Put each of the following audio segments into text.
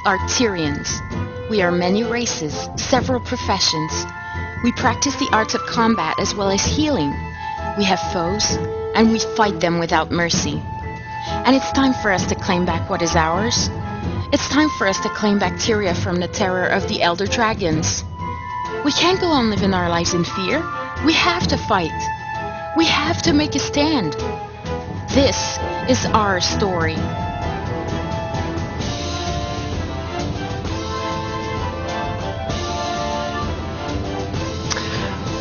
are Tyrians. We are many races, several professions. We practice the arts of combat as well as healing. We have foes, and we fight them without mercy. And it's time for us to claim back what is ours. It's time for us to claim back Tyria from the terror of the Elder Dragons. We can't go on living our lives in fear. We have to fight. We have to make a stand. This is our story.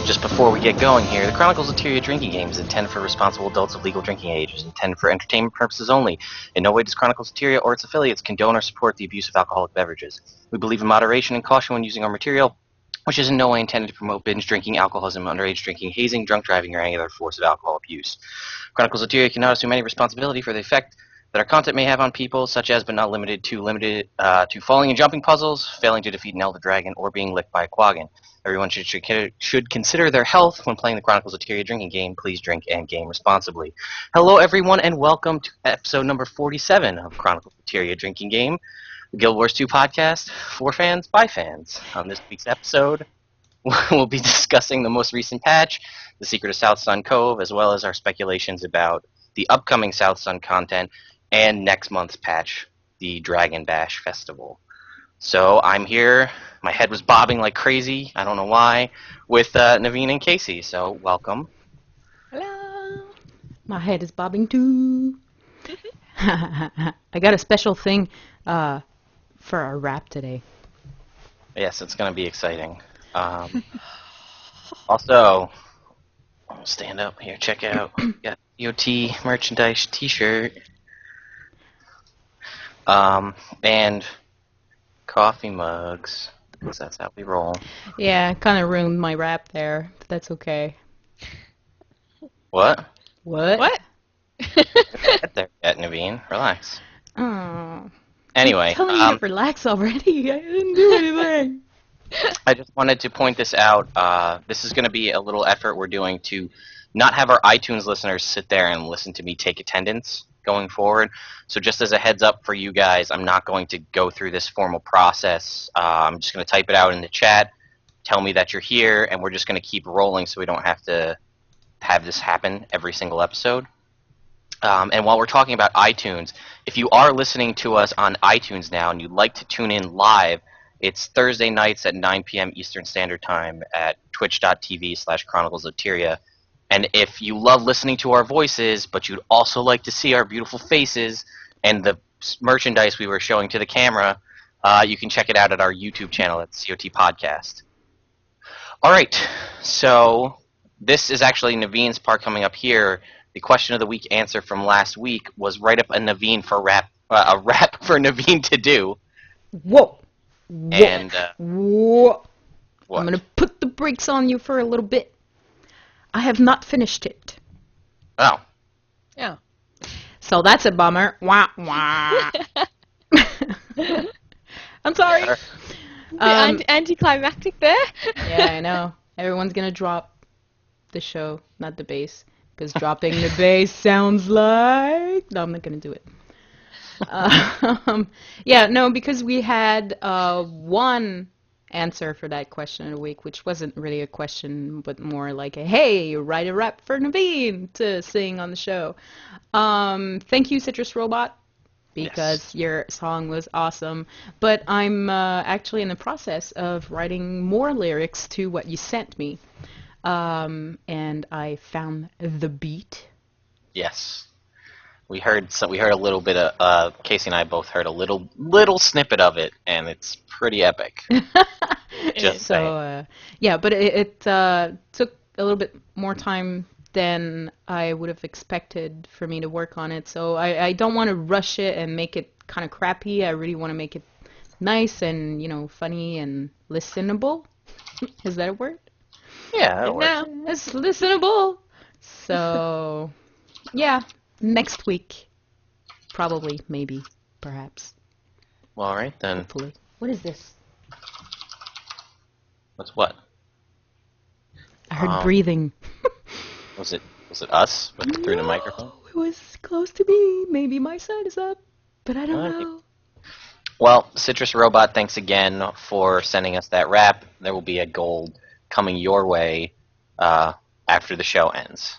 Just before we get going here, the Chronicles of Tyria drinking game is intended for responsible adults of legal drinking age. It is intended for entertainment purposes only. In no way does Chronicles of Tyria or its affiliates condone or support the abuse of alcoholic beverages. We believe in moderation and caution when using our material, which is in no way intended to promote binge drinking, alcoholism, underage drinking, hazing, drunk driving, or any other force of alcohol abuse. Chronicles of Tyria cannot assume any responsibility for the effect that our content may have on people, such as but not limited to falling and jumping puzzles, failing to defeat an elder dragon, or being licked by a quaggan. Everyone should consider their health when playing the Chronicles of Tyria drinking game. Please drink and game responsibly. Hello, everyone, and welcome to episode number 47 of Chronicles of Tyria drinking game, the Guild Wars 2 podcast for fans by fans. On this week's episode, we'll be discussing the most recent patch, the secret of Southsun Cove, as well as our speculations about the upcoming Southsun content and next month's patch, the Dragon Bash Festival. So I'm here. My head was bobbing like crazy. I don't know why. With Naveen and Kaysee. So welcome. Hello. My head is bobbing too. I got a special thing for our rap today. Yes, it's going to be exciting. Also, stand up here. Check out. Got EOT merchandise T-shirt. And coffee mugs, because that's how we roll. Yeah, kind of ruined my rap there, but that's okay. What? What? Get there yet, Naveen. Relax. Oh. Anyway, I'm telling you to relax already. I didn't do anything. I just wanted to point this out. This is going to be a little effort we're doing to not have our iTunes listeners sit there and listen to me take attendance going forward. So just as a heads up for you guys, I'm not going to go through this formal process. I'm just going to type it out in the chat, tell me that you're here, and we're just going to keep rolling so we don't have to have this happen every single episode. And while we're talking about iTunes, if you are listening to us on iTunes now and you'd like to tune in live, it's Thursday nights at 9 p.m. Eastern Standard Time at twitch.tv/Chronicles of Tyria. And if you love listening to our voices, but you'd also like to see our beautiful faces and the merchandise we were showing to the camera, you can check it out at our YouTube channel at CoTPodcast. All right, so this is actually Naveen's part coming up here. The question of the week answer from last week was write up a rap for Naveen to do. Whoa. And Whoa. what? I'm going to put the brakes on you for a little bit. I have not finished it. Oh. Yeah. So that's a bummer. Wah, wah. I'm sorry. Anticlimactic there. Yeah, I know. Everyone's going to drop the show, not the bass. Because dropping the bass sounds like... No, I'm not going to do it. Yeah, no, because we had one answer for that question of the week, which wasn't really a question, but more like a, hey, write a rap for Naveen to sing on the show. Thank you, CitrusRobot, because your song was awesome. But I'm actually in the process of writing more lyrics to what you sent me. And I found the beat. Yes. We heard a little bit of Kaysee and I both heard a little snippet of it, and it's pretty epic. Just saying. Yeah, but it took a little bit more time than I would have expected for me to work on it. So I don't want to rush it and make it kind of crappy. I really want to make it nice and, funny and listenable. Is that a word? Yeah, that works. No, it's listenable. So, yeah. Next week. Probably, maybe, perhaps. Well, all right, then. Hopefully. What is this? What's what? I heard breathing. Was it us through the microphone? It was close to me. Maybe my side is up, but I don't know. Well, CitrusRobot, thanks again for sending us that wrap. There will be a gold coming your way after the show ends.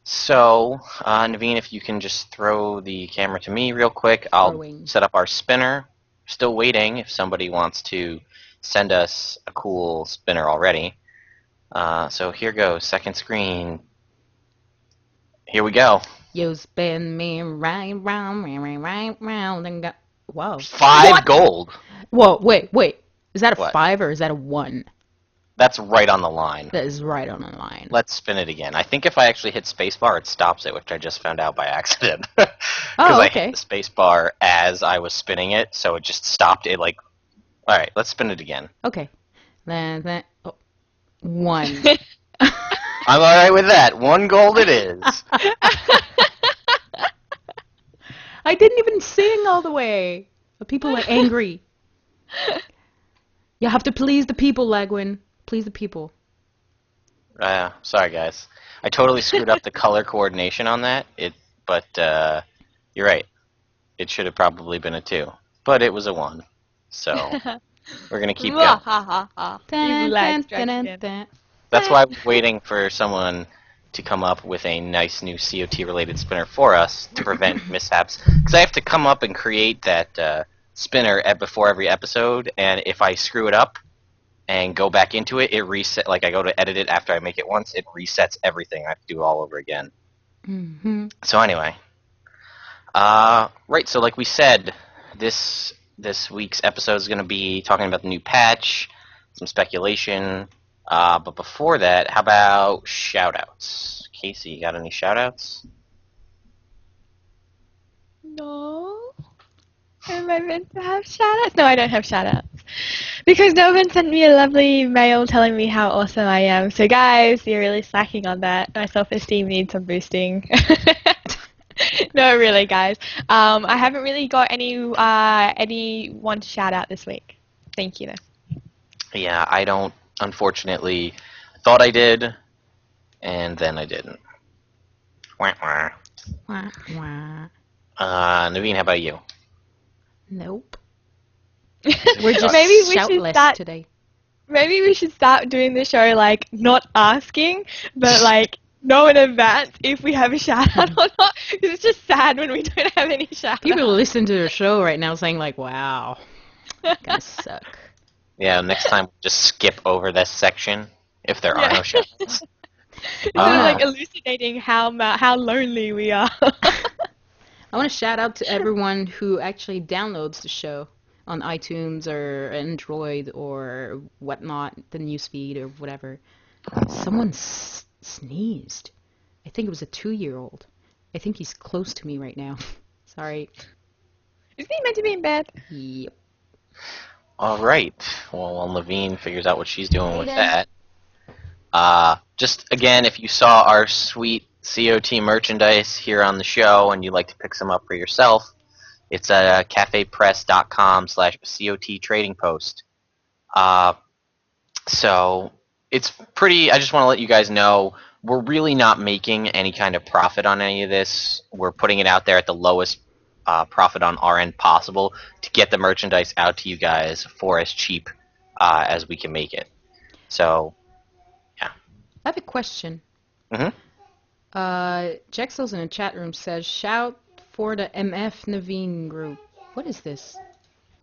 So, Naveen, if you can just throw the camera to me real quick, I'll Throwing. set up our spinner. Still waiting if somebody wants to send us a cool spinner already. So here goes, second screen. Here we go. You spin me right round, and go. Wow. 5 What? gold. Whoa, wait. Is that a What? 5 or is that a 1? That's right on the line. That is right on the line. Let's spin it again. I think if I actually hit spacebar, it stops it, which I just found out by accident. Oh, I okay. hit the spacebar as I was spinning it, so it just stopped it. Like, all right, let's spin it again. Okay. Then 1. I'm all right with that. 1 gold it is. I didn't even sing all the way. The people are angry. You have to please the people, Lagwyn. Please the people. Sorry, guys. I totally screwed up the color coordination on that. But you're right. It should have probably been a 2, but it was a 1. So we're gonna keep going. That's why I'm waiting for someone to come up with a nice new COT-related spinner for us to prevent mishaps. Because I have to come up and create that spinner before every episode, and if I screw it up and go back into it, it reset. Like I go to edit it after I make it once, it resets everything. I have to do it all over again. Mm-hmm. So anyway, right. So like we said, this week's episode is going to be talking about the new patch, some speculation. But before that, how about shoutouts? Kaysee, you got any shoutouts? No. Am I meant to have shoutouts? No, I don't have shoutouts. Because no one sent me a lovely mail telling me how awesome I am. So guys, you're really slacking on that. My self-esteem needs some boosting. No, really, guys. I haven't really got anyone to shout out this week. Thank you, though. Yeah, I don't. Unfortunately, thought I did, and then I didn't. Wah, wah. Wah, wah. Naveen, how about you? Nope. We're just Maybe we should shoutless start today. Maybe we should start doing the show like not asking, but like know in advance if we have a shout out or not. Because it's just sad when we don't have any shout outs. People listen to the show right now saying like, wow, guys suck. Yeah, next time just skip over this section if there are no shoutouts. It's like elucidating how lonely we are. I want to shout out to everyone who actually downloads the show on iTunes or Android or whatnot, the newsfeed or whatever. Someone sneezed. I think it was a 2-year-old. I think he's close to me right now. Sorry. Isn't he meant to be in bed? Yep. All right. Well, while Naveen figures out what she's doing with that, just again, if you saw our sweet COT merchandise here on the show and you'd like to pick some up for yourself, it's at cafepress.com/COT trading post. So it's pretty. I just want to let you guys know we're really not making any kind of profit on any of this. We're putting it out there at the lowest profit on our end possible to get the merchandise out to you guys for as cheap as we can make it. So, yeah. I have a question. Mm-hmm. Jexels in the chat room says, shout for the MF Naveen group. What is this?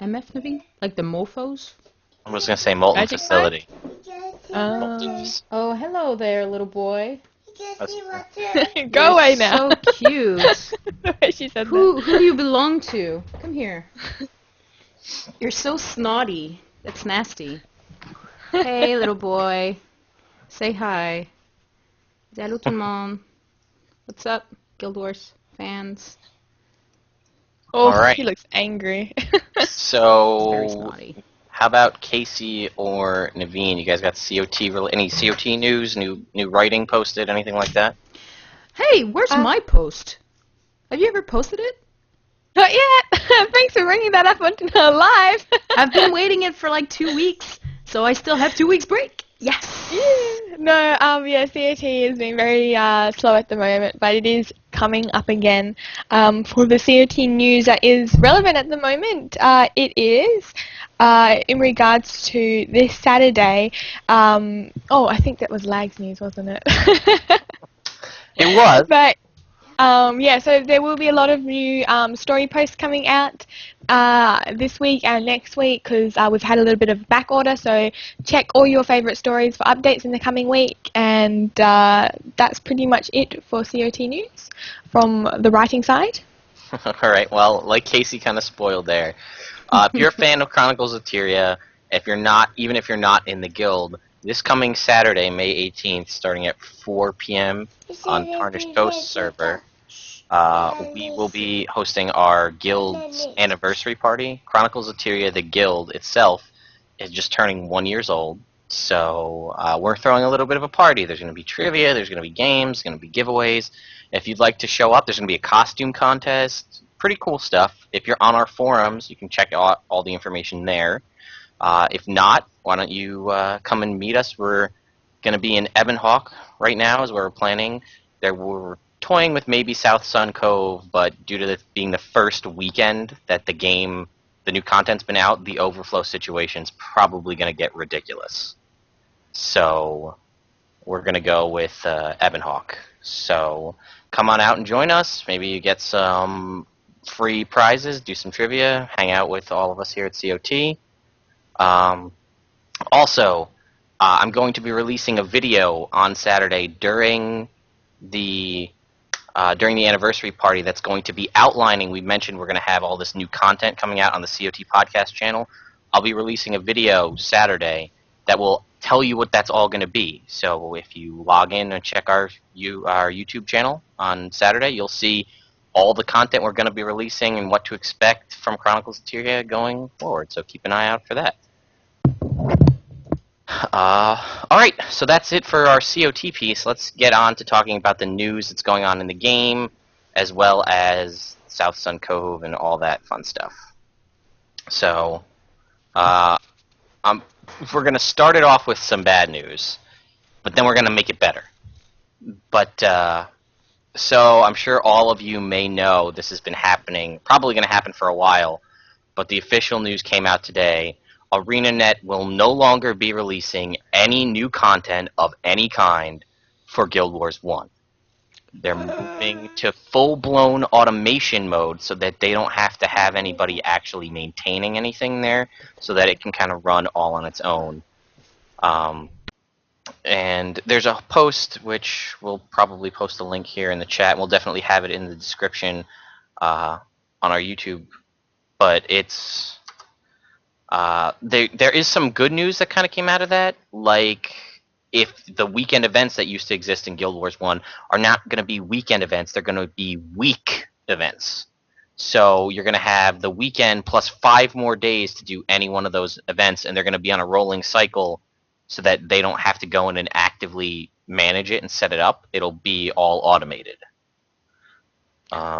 MF Naveen? Like the mofos? I was going to say Molten Magic Facility. Oh, hello there, little boy. Go away now. So cute. The way she said Who do you belong to? Come here. You're so snotty. That's nasty. Hey, little boy. Say hi. Salut tout le monde. What's up, Guild Wars fans? Oh, All right. He looks angry. Very So, snotty. how about Kaysee or Naveen? You guys got any COT news, new writing posted, anything like that? Hey, where's my post? Have you ever posted it? Not yet. Thanks for bringing that up onto live. I've been waiting it for like 2 weeks, so I still have 2 weeks break. Yes. No, yeah, COT has been very slow at the moment, but it is coming up again. For the COT news that is relevant at the moment, it is in regards to this Saturday. I think that was Lag's news, wasn't it? It was. But yeah, so there will be a lot of new story posts coming out this week and next week because we've had a little bit of back order. So check all your favourite stories for updates in the coming week. And that's pretty much it for COT news from the writing side. All right. Well, like Kaysee kind of spoiled there. If you're a fan of Chronicles of Tyria, even if you're not in the guild, this coming Saturday, May 18th, starting at 4 p.m. on Tarnished Ghost server, we will be hosting our guild's anniversary party. Chronicles of Tyria, the guild itself, is just turning 1 year old. So we're throwing a little bit of a party. There's going to be trivia, there's going to be games, going to be giveaways. If you'd like to show up, there's going to be a costume contest. Pretty cool stuff. If you're on our forums, you can check out all the information there. If not, why don't you come and meet us? We're going to be in Ebonhawk right now is where we're planning. We're toying with maybe Southsun Cove, but due to this being the first weekend that the new content's been out, the overflow situation's probably going to get ridiculous. So we're going to go with Ebonhawk. So come on out and join us. Maybe you get some free prizes, do some trivia, hang out with all of us here at COT. Also, I'm going to be releasing a video on Saturday during the anniversary party that's going to be outlining. We mentioned we're going to have all this new content coming out on the CoTPodcast channel. I'll be releasing a video Saturday that will tell you what that's all going to be. So if you log in and check our YouTube channel on Saturday, you'll see all the content we're going to be releasing and what to expect from Chronicles of Tyria going forward. So keep an eye out for that. Alright, so that's it for our COT piece. Let's get on to talking about the news that's going on in the game, as well as Southsun Cove and all that fun stuff. So, we're going to start it off with some bad news, but then we're going to make it better. But, so I'm sure all of you may know this has been happening, probably going to happen for a while, but the official news came out today. ArenaNet will no longer be releasing any new content of any kind for Guild Wars 1. They're moving to full-blown automation mode so that they don't have to have anybody actually maintaining anything there, so that it can kind of run all on its own. And there's a post, which we'll probably post a link here in the chat, and we'll definitely have it in the description on our YouTube. But it's... there is some good news that kind of came out of that, like if the weekend events that used to exist in Guild Wars 1 are not going to be weekend events, they're going to be week events. So you're going to have the weekend plus 5 more days to do any one of those events, and they're going to be on a rolling cycle so that they don't have to go in and actively manage it and set it up. It'll be all automated.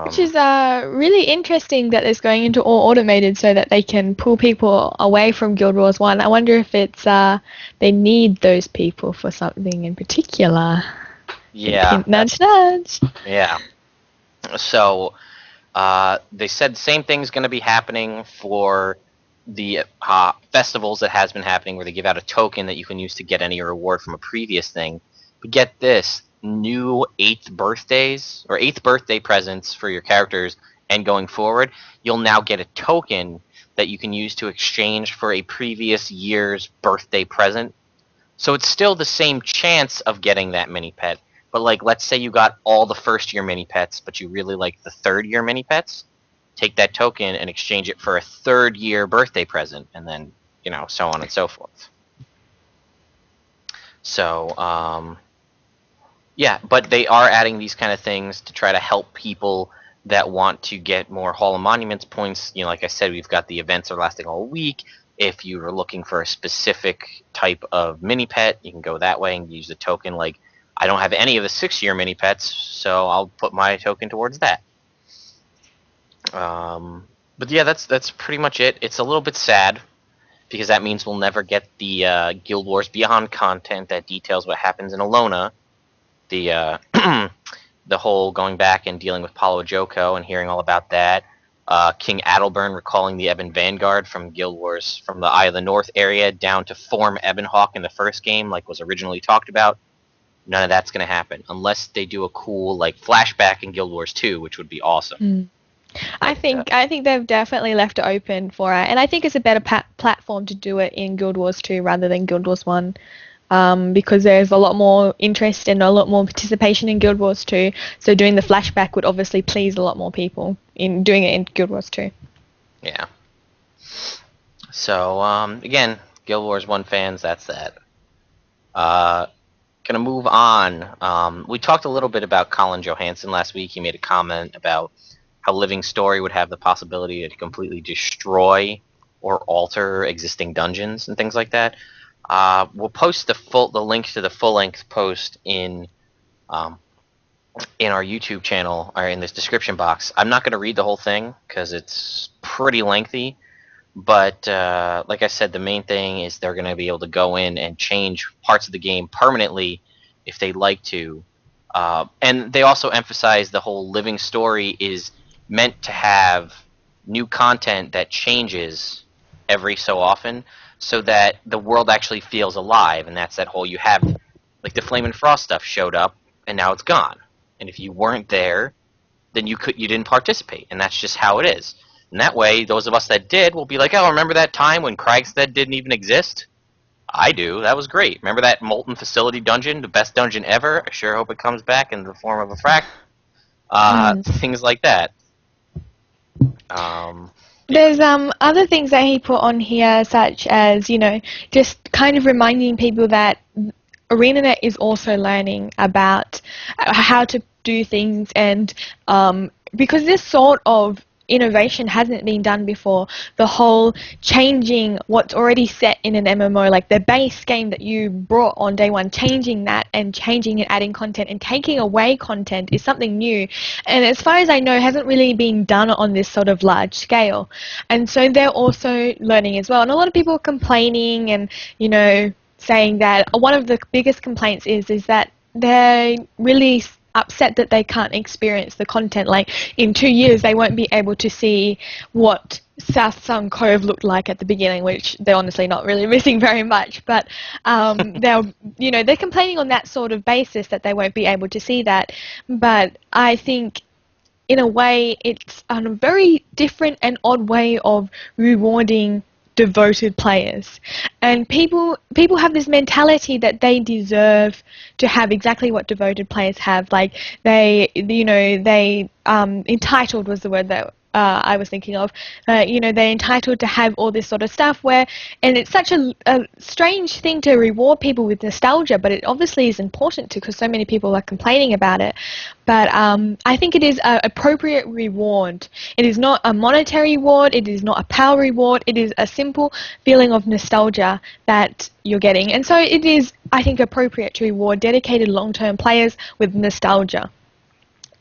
Which is really interesting that it's going into all automated so that they can pull people away from Guild Wars 1. I wonder if it's they need those people for something in particular. Yeah. Hint, nudge, nudge. Yeah. So they said the same thing's going to be happening for the festivals that has been happening, where they give out a token that you can use to get any reward from a previous thing. But get this. New 8th birthday presents for your characters, and going forward you'll now get a token that you can use to exchange for a previous year's birthday present. So it's still the same chance of getting that mini pet, but like let's say you got all the first year mini pets but you really like the 3rd year mini pets, take that token and exchange it for a 3rd year birthday present, and then so on and so forth. So yeah, but they are adding these kind of things to try to help people that want to get more Hall of Monuments points. Like I said, we've got the events are lasting all week. If you are looking for a specific type of mini pet, you can go that way and use the token. Like, I don't have any of the 6-year mini pets, so I'll put my token towards that. But yeah, that's pretty much it. It's a little bit sad because that means we'll never get the Guild Wars Beyond content that details what happens in Alona. The the whole going back and dealing with Paulo Joko and hearing all about that. King Adelburn recalling the Ebon Vanguard from Guild Wars from the Eye of the North area down to form Ebonhawk in the first game, like was originally talked about. None of that's going to happen unless they do a cool like flashback in Guild Wars 2, which would be awesome. I think they've definitely left it open for it, and I think it's a better platform to do it in Guild Wars 2 rather than Guild Wars 1. Because there's a lot more interest and a lot more participation in Guild Wars 2, so doing the flashback would obviously please a lot more people in doing it in Guild Wars 2. Yeah. So, again, Guild Wars 1 fans, that's that. Gonna move on. We talked a little bit about Colin Johansson last week. He made a comment about how Living Story would have the possibility to completely destroy or alter existing dungeons and things like that. We'll post the link to the full-length post in our YouTube channel or in this description box. I'm not going to read the whole thing because it's pretty lengthy, but like I said, the main thing is they're going to be able to go in and change parts of the game permanently if they'd like to. And they also emphasize the whole Living Story is meant to have new content that changes every so often, so that the world actually feels alive, and that's that whole you have, like the Flame and Frost stuff showed up, and now it's gone. And if you weren't there, then you didn't participate, and that's just how it is. And that way, those of us that did will be like, oh, remember that time when Kragstead didn't even exist? I do. That was great. Remember that Molten Facility dungeon, the best dungeon ever? I sure hope it comes back in the form of a frack. Things like that. There's other things that he put on here, such as, just kind of reminding people that ArenaNet is also learning about how to do things, and because this sort of innovation hasn't been done before, the whole changing what's already set in an MMO, like the base game that you brought on day one, changing that and changing and adding content and taking away content is something new, and as far as I know hasn't really been done on this sort of large scale. And so they're also learning as well, and a lot of people are complaining and saying that one of the biggest complaints is that they're really upset that they can't experience the content. Like in 2 years they won't be able to see what Southsun Cove looked like at the beginning, which they're honestly not really missing very much, but they're complaining on that sort of basis that they won't be able to see that. But I think in a way it's a very different and odd way of rewarding devoted players, and people have this mentality that they deserve to have exactly what devoted players have. Like they entitled was the word that I was thinking of. They're entitled to have all this sort of stuff and it's such a strange thing to reward people with nostalgia, but it obviously is important because so many people are complaining about it. But I think it is an appropriate reward. It is not a monetary reward, it is not a power reward, it is a simple feeling of nostalgia that you're getting. And so it is, I think, appropriate to reward dedicated long-term players with nostalgia.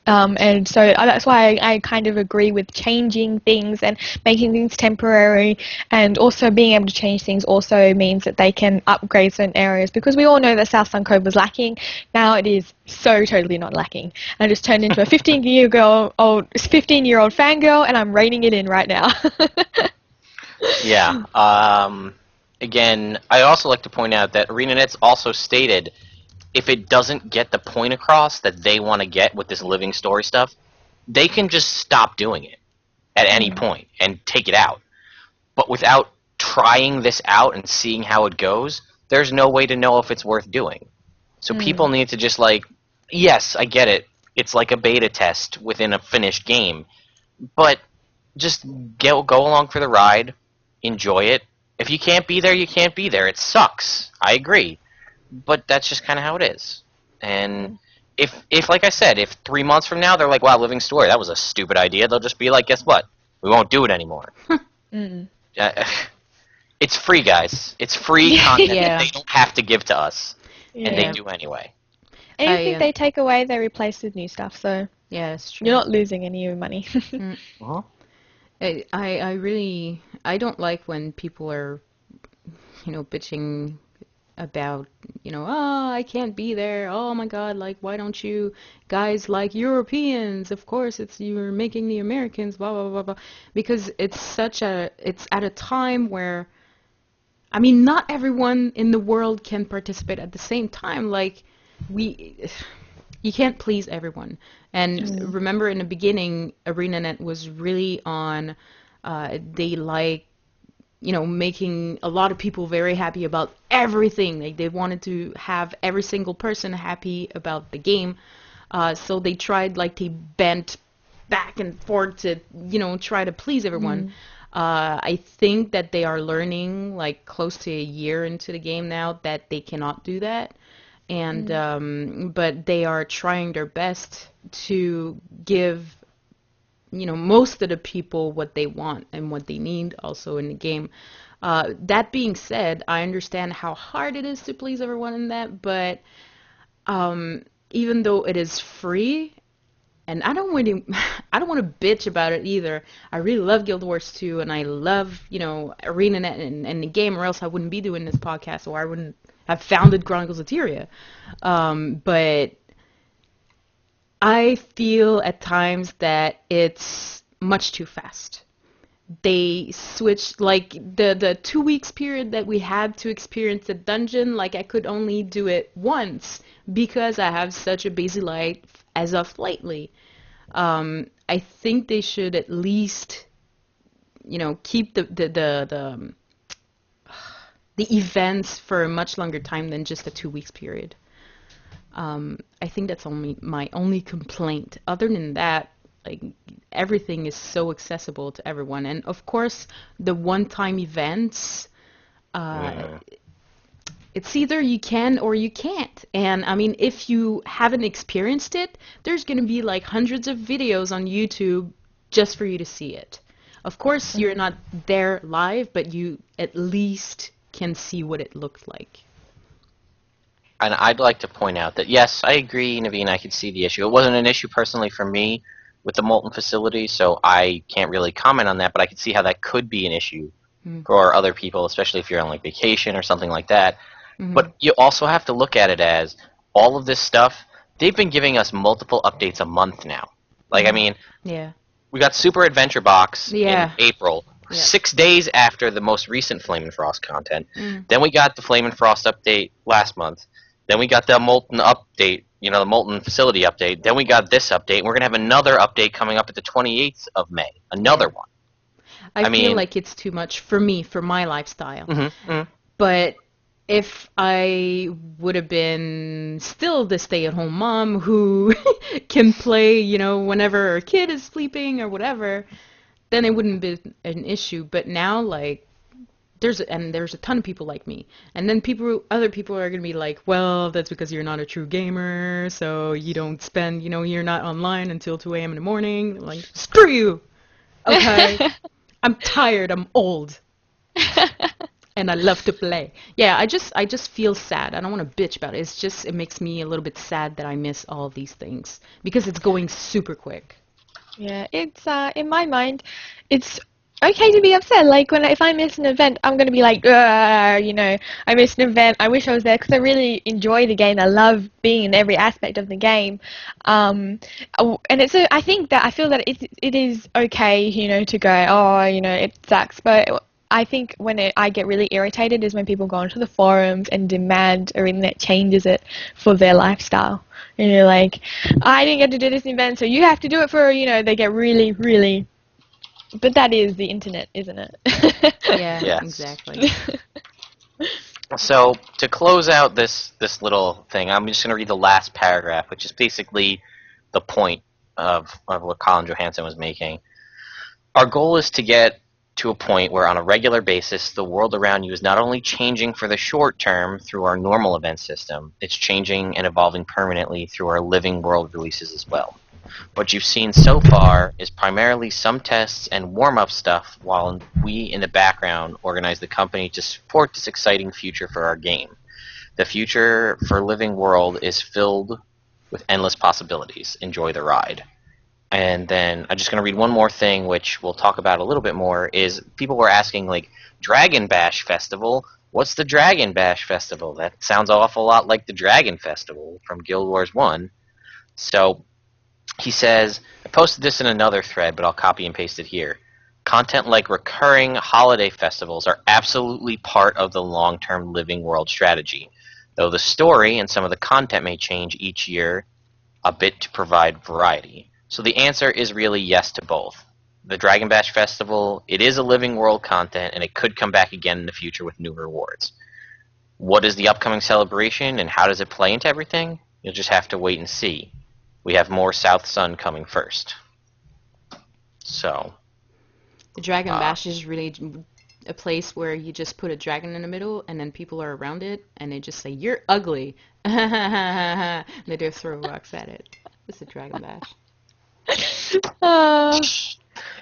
And so that's why I kind of agree with changing things and making things temporary, and also being able to change things also means that they can upgrade certain areas, because we all know that Southsun Cove was lacking. Now it is so totally not lacking. I just turned into a 15-year-old fangirl, and I'm reining it in right now. Yeah. Again, I also like to point out that ArenaNet's also stated if it doesn't get the point across that they want to get with this Living Story stuff, they can just stop doing it at any point and take it out. But without trying this out and seeing how it goes, there's no way to know if it's worth doing. So people need to just yes, I get it. It's like a beta test within a finished game. But just go along for the ride, enjoy it. If you can't be there, you can't be there. It sucks. I agree. But that's just kind of how it is. And if like I said, if 3 months from now they're like, wow, Living Story, that was a stupid idea, they'll just be like, guess what? We won't do it anymore. It's free, guys. It's free content that they don't have to give to us. And they do anyway. Anything they take away, they replace with new stuff. So yeah, it's true. You're not losing any of your money. I don't like when people are bitching about, oh, I can't be there. Oh my God, like, why don't you guys like Europeans? Of course, you're making the Americans, blah, blah, blah, blah. Because it's at a time where, I mean, not everyone in the world can participate at the same time. Like, you can't please everyone. And remember in the beginning, ArenaNet was really on, they like, making a lot of people very happy about everything. Like, they wanted to have every single person happy about the game. So they tried, like, they bent back and forth to, try to please everyone. I think that they are learning, like, close to a year into the game now, that they cannot do that. And, but they are trying their best to give most of the people what they want and what they need also in the game. That being said, I understand how hard it is to please everyone in that, but even though it is free, and I don't want to bitch about it either. I really love Guild Wars 2, and I love, ArenaNet and the game, or else I wouldn't be doing this podcast, or I wouldn't have founded Chronicles of Tyria. But I feel at times that it's much too fast. They switched, like, the 2 weeks period that we had to experience the dungeon, like, I could only do it once because I have such a busy life as of lately. I think they should at least, keep the events for a much longer time than just a 2 weeks period. I think that's my only complaint. Other than that, like, everything is so accessible to everyone. And of course, the one-time events, it's either you can or you can't. And I mean, if you haven't experienced it, there's going to be like hundreds of videos on YouTube just for you to see it. Of course, you're not there live, but you at least can see what it looked like. And I'd like to point out that, yes, I agree, Naveen, I could see the issue. It wasn't an issue personally for me with the Molten facility, so I can't really comment on that, but I could see how that could be an issue for other people, especially if you're on, like, vacation or something like that. But you also have to look at it as all of this stuff, they've been giving us multiple updates a month now. Like, I mean, we got Super Adventure Box in April, 6 days after the most recent Flame and Frost content. Then we got the Flame and Frost update last month. Then we got the Molten update, the Molten facility update. Then we got this update. And we're going to have another update coming up at the 28th of May. Another one. I feel like it's too much for me, for my lifestyle. But if I would have been still the stay-at-home mom who can play, whenever her kid is sleeping or whatever, then it wouldn't be an issue. But now, like, there's a ton of people like me. And then other people are going to be like, well, that's because you're not a true gamer, so you don't spend, you're not online until 2 a.m. in the morning. Like, screw you! Okay? I'm tired, I'm old. And I love to play. Yeah, I just feel sad. I don't want to bitch about it. It makes me a little bit sad that I miss all of these things. Because it's going super quick. Yeah, it's, in my mind, it's okay to be upset. Like, if I miss an event, I'm going to be like, I missed an event. I wish I was there because I really enjoy the game. I love being in every aspect of the game. And I feel that it is okay, to go, it sucks. But I think when I get really irritated is when people go onto the forums and demand ArenaNet changes it for their lifestyle. And you're like, I didn't get to do this event, so you have to do it for, they get really, really... But that is the internet, isn't it? Yeah, exactly. So, to close out this little thing, I'm just going to read the last paragraph, which is basically the point of what Colin Johansson was making. Our goal is to get to a point where on a regular basis the world around you is not only changing for the short term through our normal event system, it's changing and evolving permanently through our living world releases as well. What you've seen so far is primarily some tests and warm-up stuff while we in the background organize the company to support this exciting future for our game. The future for Living World is filled with endless possibilities. Enjoy the ride. And then I'm just going to read one more thing, which we'll talk about a little bit more, is people were asking, like, Dragon Bash Festival? What's the Dragon Bash Festival? That sounds an awful lot like the Dragon Festival from Guild Wars 1. So he says, I posted this in another thread, but I'll copy and paste it here. Content like recurring holiday festivals are absolutely part of the long-term living world strategy, though the story and some of the content may change each year a bit to provide variety. So the answer is really yes to both. The Dragon Bash Festival, it is a living world content, and it could come back again in the future with new rewards. What is the upcoming celebration, and how does it play into everything? You'll just have to wait and see. We have more Southsun coming first. So, The Dragon Bash is really a place where you just put a dragon in the middle, and then people are around it, and they just say, "You're ugly," and they just throw rocks at it. It's a Dragon Bash.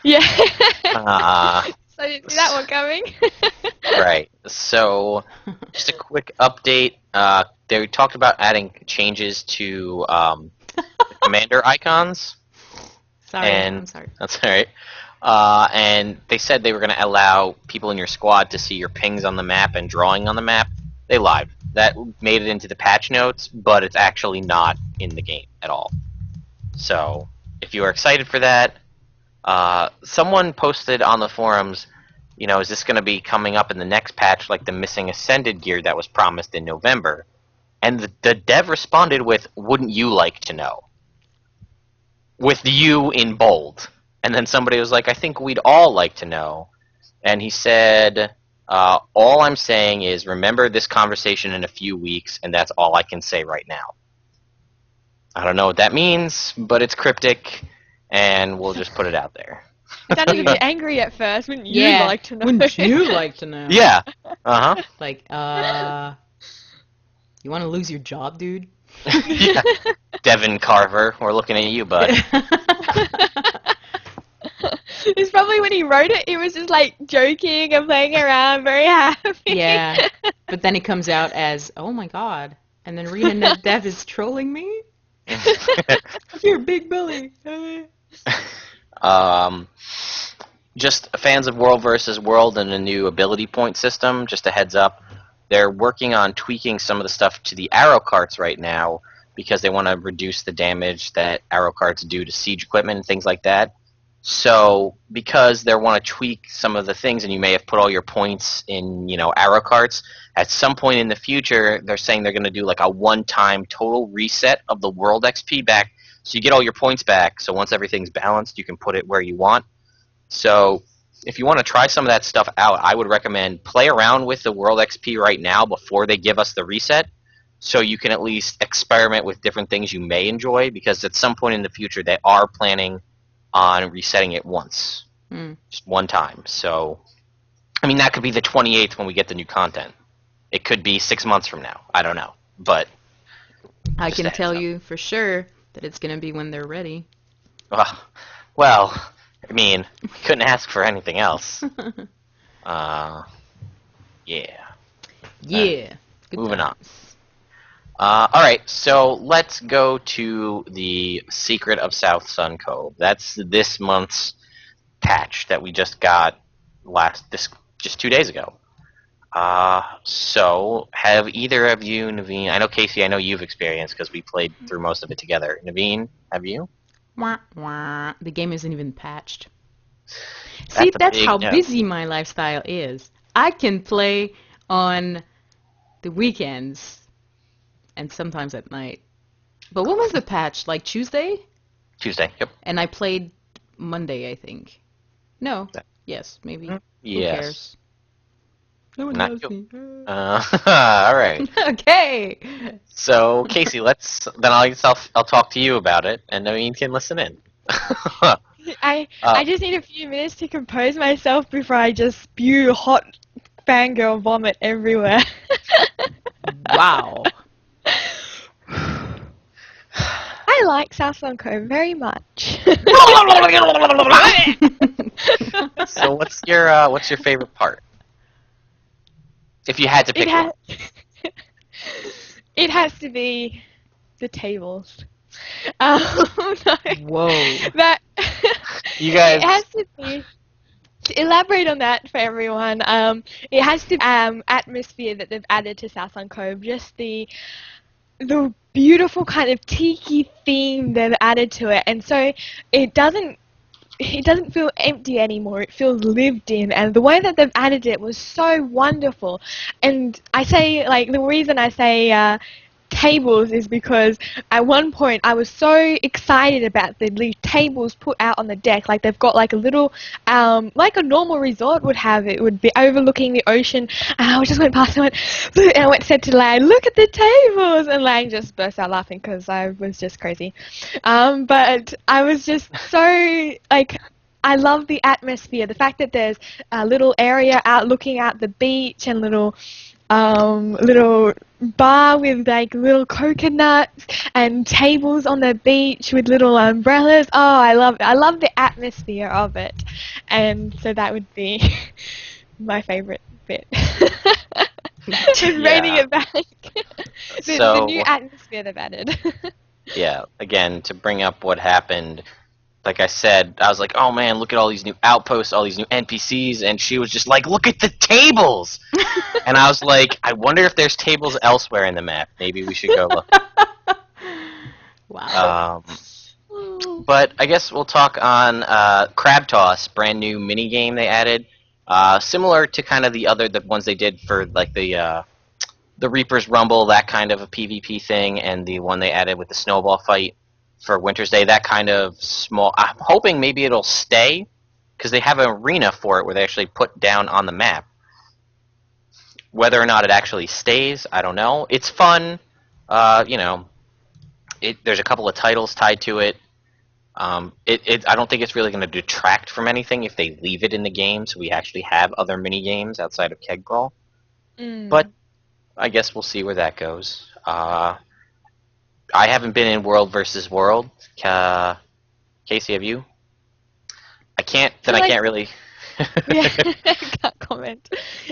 Yeah. uh, So I didn't see that one coming. right. So, just a quick update. They talked about adding changes to the commander icons. Sorry, And I'm sorry. That's all right. And they said they were going to allow people in your squad to see your pings on the map and drawing on the map. They lied. That made it into the patch notes, but it's actually not in the game at all. So, if you are excited for that, someone posted on the forums, is this going to be coming up in the next patch like the missing Ascended gear that was promised in November? And the dev responded with, "Wouldn't you like to know?" With you in bold. And then somebody was like, "I think we'd all like to know." And he said, all I'm saying is remember this conversation in a few weeks, and that's all I can say right now. I don't know what that means, but it's cryptic, and we'll just put it out there. You sounded a bit angry at first. Wouldn't you like to know? Wouldn't you like to know? Yeah. Uh-huh. Like, you want to lose your job, dude? Yeah. Devin Carver, we're looking at you, bud. It's probably when he wrote it, he was just like joking and playing around, very happy. Yeah. But then it comes out as, "Oh my god." And then Rena Dev is trolling me? You're a big bully. Just fans of World versus World and a new ability point system, just a heads up. They're working on tweaking some of the stuff to the arrow carts right now because they want to reduce the damage that arrow carts do to siege equipment and things like that. So because they want to tweak some of the things, and you may have put all your points in, arrow carts, at some point in the future, they're saying they're going to do like a one-time total reset of the world XP back, so you get all your points back. So once everything's balanced, you can put it where you want. So if you want to try some of that stuff out, I would recommend play around with the world XP right now before they give us the reset, so you can at least experiment with different things you may enjoy, because at some point in the future, they are planning on resetting it once. Just one time. So, that could be the 28th when we get the new content. It could be 6 months from now. I don't know. But I can tell you for sure that it's going to be when they're ready. Well, we couldn't ask for anything else. Yeah. Yeah. Good Moving on. times. Alright, so let's go to the Secret of Southsun Cove. That's this month's patch that we just got just 2 days ago. So, have either of you, Naveen, I know Kaysee, I know you've experienced because we played through most of it together. Naveen, have you? Wah, wah. The game isn't even patched. See, that's how busy my lifestyle is. I can play on the weekends and sometimes at night. But when was the patch? Like Tuesday? Tuesday, yep. And I played Monday, I think. No. Yes, maybe. Yes. Who cares? No one Not knows you. me. Alright. Okay. So, Kaysee, I'll talk to you about it, and Naveen can listen in. I just need a few minutes to compose myself before I just spew hot fangirl vomit everywhere. Wow. I like Southsun Cove very much. So, what's your favorite part? If you had to pick one. It has to be the tables. No. Whoa. That You guys. It has to be. to elaborate on that for everyone, it has the atmosphere that they've added to Southsun Cove. Just the beautiful kind of tiki theme they've added to it, and so it doesn't feel empty anymore. It feels lived in, and the way that they've added it was so wonderful. And I say, like, the reason I say tables is because at one point I was so excited about the tables put out on the deck. Like, they've got like a little like a normal resort would have. It would be overlooking the ocean, and I just went past and said to Lang, "Look at the tables," and Lang just burst out laughing because I was just crazy. But I was just so, like, I love the atmosphere, the fact that there's a little area out looking at the beach, and little bar with like little coconuts, and tables on the beach with little umbrellas. Oh, I love the atmosphere of it, and so that would be my favorite bit. Just rating it back. the new atmosphere they've added. Yeah, again, to bring up what happened, like I said, I was like, oh man, look at all these new outposts, all these new NPCs, and she was just like, look at the tables! And I was like, I wonder if there's tables elsewhere in the map. Maybe we should go look. Wow. But I guess we'll talk on Crab Toss, brand new mini game they added. Similar to kind of the ones they did for like the Reaper's Rumble, that kind of a PvP thing, and the one they added with the snowball fight for Winter's Day, that kind of small. I'm hoping maybe it'll stay, because they have an arena for it where they actually put down on the map. Whether or not it actually stays, I don't know. It's fun. You know, there's a couple of titles tied to it. I don't think it's really going to detract from anything if they leave it in the game, so we actually have other mini games outside of Keg Brawl. But I guess we'll see where that goes. I haven't been in World versus World. Kaysee, have you? I can't really. Yeah, I can't comment.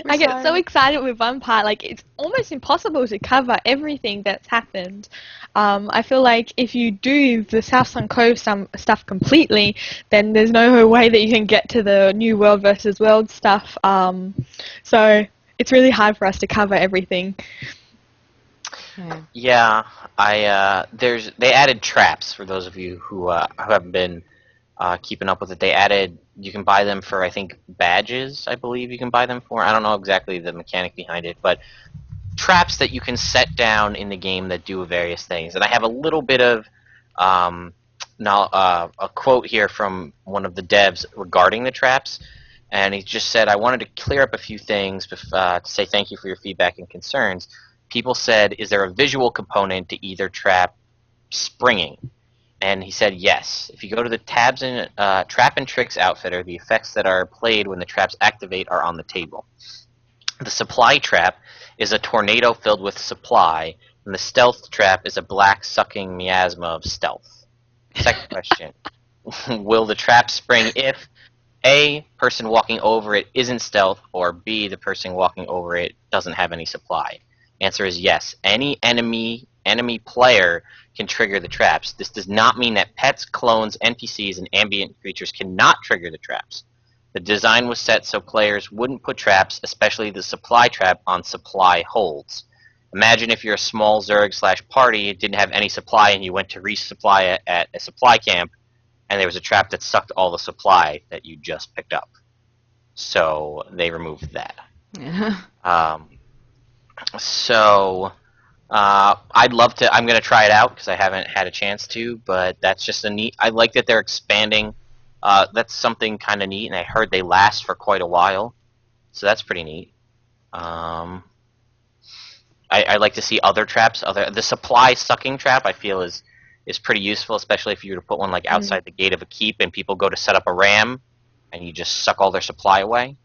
I get so excited with one part. Like, it's almost impossible to cover everything that's happened. I feel like if you do the Southsun Cove stuff completely, then there's no way that you can get to the new World versus World stuff. So it's really hard for us to cover everything. Yeah, they added traps for those of you who haven't been keeping up with it. You can buy them for, I think, badges, I believe you can buy them for. I don't know exactly the mechanic behind it, but traps that you can set down in the game that do various things. And I have a little bit of a quote here from one of the devs regarding the traps, and he just said, I wanted to clear up a few things to say thank you for your feedback and concerns. People said, is there a visual component to either trap springing? And he said yes. If you go to the tabs in Trap and Tricks Outfitter, the effects that are played when the traps activate are on the table. The supply trap is a tornado filled with supply, and the stealth trap is a black sucking miasma of stealth. Second question. Will the trap spring if A, person walking over it isn't stealth, or B, the person walking over it doesn't have any supply? Answer is yes. Any enemy player can trigger the traps. This does not mean that pets, clones, NPCs, and ambient creatures cannot trigger the traps. The design was set so players wouldn't put traps, especially the supply trap, on supply holds. Imagine if you're a small Zerg/party, didn't have any supply, and you went to resupply at a supply camp, and there was a trap that sucked all the supply that you just picked up. So they removed that. I'd love to. I'm going to try it out because I haven't had a chance to, but that's just a neat. I like that they're expanding. That's something kind of neat, and I heard they last for quite a while, so that's pretty neat. I like to see other traps. The supply sucking trap I feel is pretty useful, especially if you were to put one like outside the gate of a keep and people go to set up a ram, and you just suck all their supply away.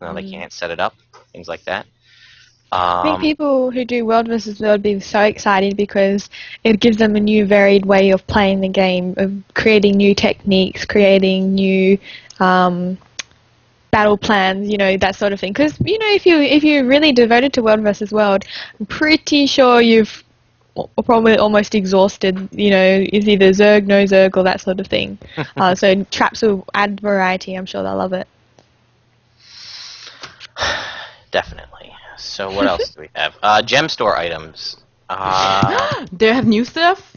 They can't set it up. Things like that. I think people who do World vs. World be so excited because it gives them a new varied way of playing the game, of creating new techniques, creating new battle plans, that sort of thing. Because, if you're really devoted to World vs. World, I'm pretty sure you've probably almost exhausted, is either Zerg, no Zerg, or that sort of thing. So traps will add variety. I'm sure they'll love it. So what else do we have? Gem store items. They have new stuff?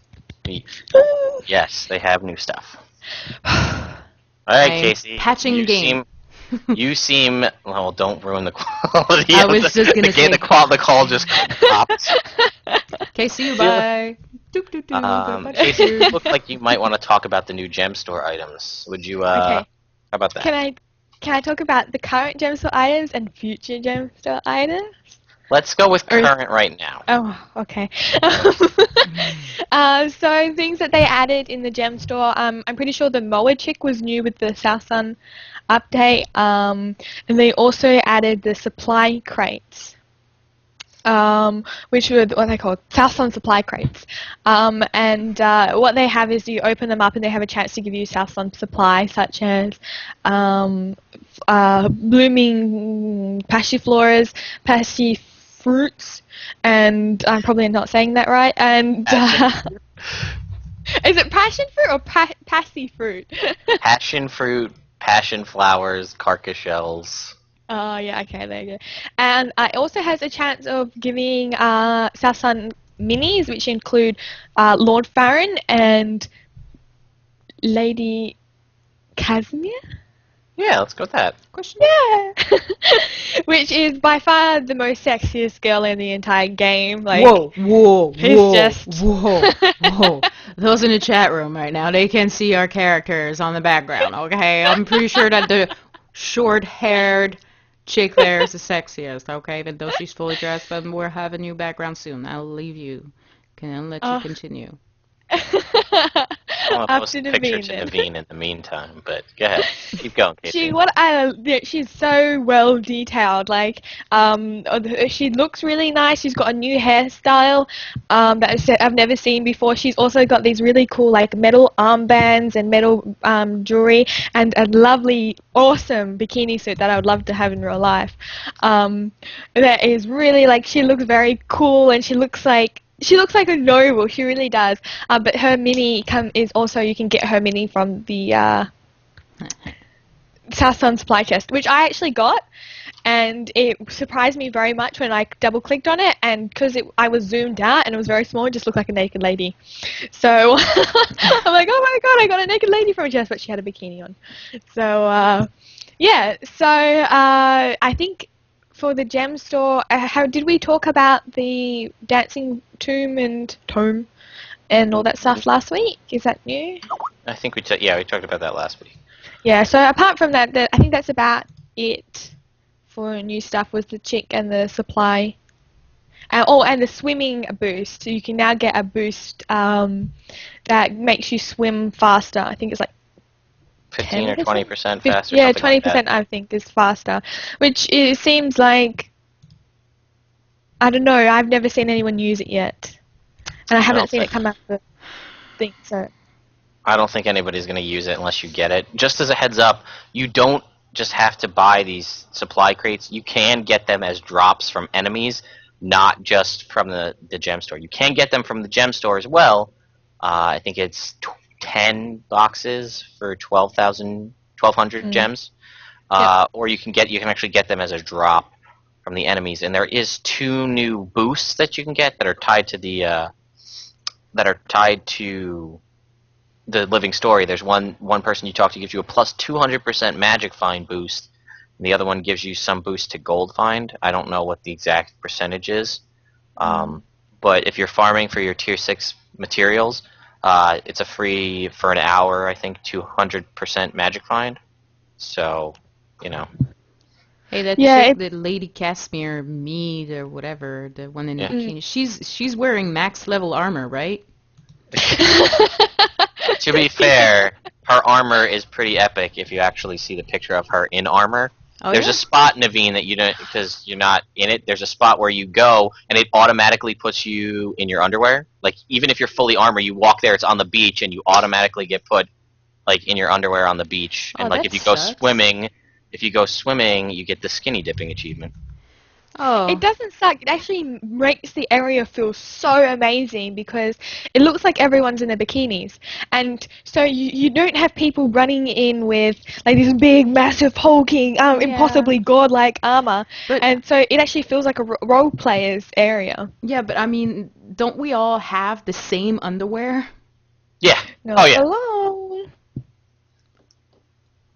Yes, they have new stuff. All I right, am Kaysee. patching the game. You seem. Well, don't ruin the quality. I of was just gonna say. the call just dropped. Okay, see you, bye. Doop, doop, doop. Kaysee, you look like you might want to talk about the new gem store items. Would you? Okay. How about that? Can I talk about the current gem store items and future gem store items? Let's go with current right now. Oh, okay. So things that they added in the gem store, I'm pretty sure the mower chick was new with the Southsun update, and they also added the supply crates, which were what they called Southsun supply crates. And what they have is you open them up and they have a chance to give you Southsun supply, such as blooming passifloras, fruits, and I'm probably not saying that right. And is it passion fruit or passy fruit? Passion fruit, passion flowers, carcass shells. Oh, yeah, okay, there you go. And it also has a chance of giving Southsun minis, which include Lord Farron and Lady Casimir. Yeah, let's go with that. Question? Yeah! Which is by far the most sexiest girl in the entire game. Like, Whoa. Whoa. Those in the chat room right now, they can see our characters on the background, okay? I'm pretty sure that the short-haired chick there is the sexiest, okay? Even though she's fully dressed, but we'll have a new background soon. I'll leave you. Can let you continue. I'm gonna post a After picture Naveen, to then. Naveen in the meantime, but go ahead. Keep going, Kaysee. She's so well detailed. Like, she looks really nice. She's got a new hairstyle that I've never seen before. She's also got these really cool like metal armbands and metal jewelry, and a lovely, awesome bikini suit that I would love to have in real life. That is really like she looks very cool, and she looks like a noble. She really does. But her mini is also, you can get her mini from the Southsun supply chest, which I actually got, and it surprised me very much when I double clicked on it, and because I was zoomed out and it was very small, it just looked like a naked lady. So I'm like, oh my god, I got a naked lady from a chest, but she had a bikini on. So yeah, so I think for the gem store, how did we talk about the dancing tome and all that stuff last week? Is that new? I think we talked about that last week. Yeah, so apart from that, I think that's about it for new stuff, was the chick and the supply. And the swimming boost. So you can now get a boost that makes you swim faster. I think it's like 15 or 20% faster. Yeah, 20%. Like I think is faster, which it seems like, I don't know. I've never seen anyone use it yet, and I haven't seen it come out of the thing. So I don't think anybody's going to use it unless you get it. Just as a heads up, you don't just have to buy these supply crates. You can get them as drops from enemies, not just from the gem store. You can get them from the gem store as well. I think it's 10 boxes for 1,200 gems. Or you can actually get them as a drop from the enemies. And there is 2 new boosts that you can get that are tied to the living story. There's one person you talk to gives you a plus 200% magic find boost, and the other one gives you some boost to gold find. I don't know what the exact percentage is, but if you're farming for your tier 6 materials, it's a free for an hour, I think, 200% magic find. So, you know. Hey, that chick, the Lady Casimir Mead or whatever, the one in the bikini, she's wearing max level armor, right? To be fair, her armor is pretty epic if you actually see the picture of her in armor. There's a spot, Naveen, that you don't, because you're not in it, there's a spot where you go and it automatically puts you in your underwear. Like, even if you're fully armor, you walk there, it's on the beach, and you automatically get put, like, in your underwear on the beach. And, like, if you go swimming, you get the skinny dipping achievement. Oh. It doesn't suck. It actually makes the area feel so amazing because it looks like everyone's in their bikinis. And so you don't have people running in with like this big, massive, hulking, impossibly godlike armor. But- and so it actually feels like a role player's area. Yeah, but I mean, don't we all have the same underwear? Yeah. Not Oh yeah. alone.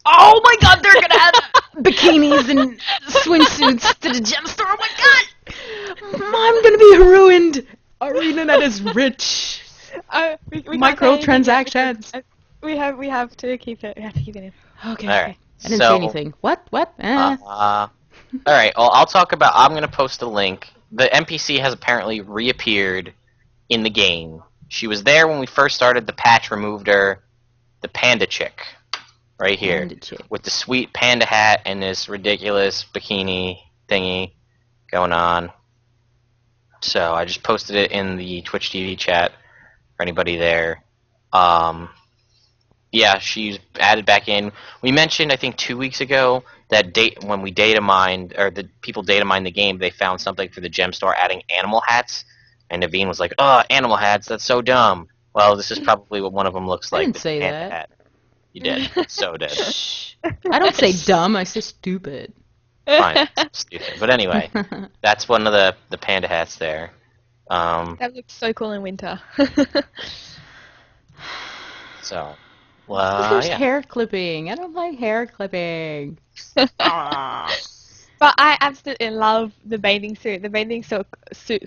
Oh my god, they're gonna add bikinis and swimsuits to the gem store. Oh my god! I'm gonna be ruined. Arena that is rich. We can't say anything yet Microtransactions. because we have to keep it. We have to keep it in. Okay. All right. I didn't So- say anything. What? All right. Well, I'll talk about. I'm gonna post a link. The NPC has apparently reappeared in the game. She was there when we first started. The patch removed her. The panda chick, right here, Panda chick. with the sweet panda hat and this ridiculous bikini thingy going on. So I just posted it in the Twitch TV chat for anybody there. Yeah, she's added back in. We mentioned, I think, 2 weeks ago that when we data mined, or the people data mined the game, they found something for the gem store adding animal hats, and Naveen was like, "Oh, animal hats, that's so dumb." Well, this is probably what one of them looks I like. didn't the say panda that. Hat. You did. So did. Shh. I don't say dumb. I say stupid. Fine. Stupid. But anyway, that's one of the panda hats there. That looks so cool in winter. So, There's yeah. hair clipping. I don't like hair clipping. Ah. But I absolutely love the bathing suit. The bathing suit, the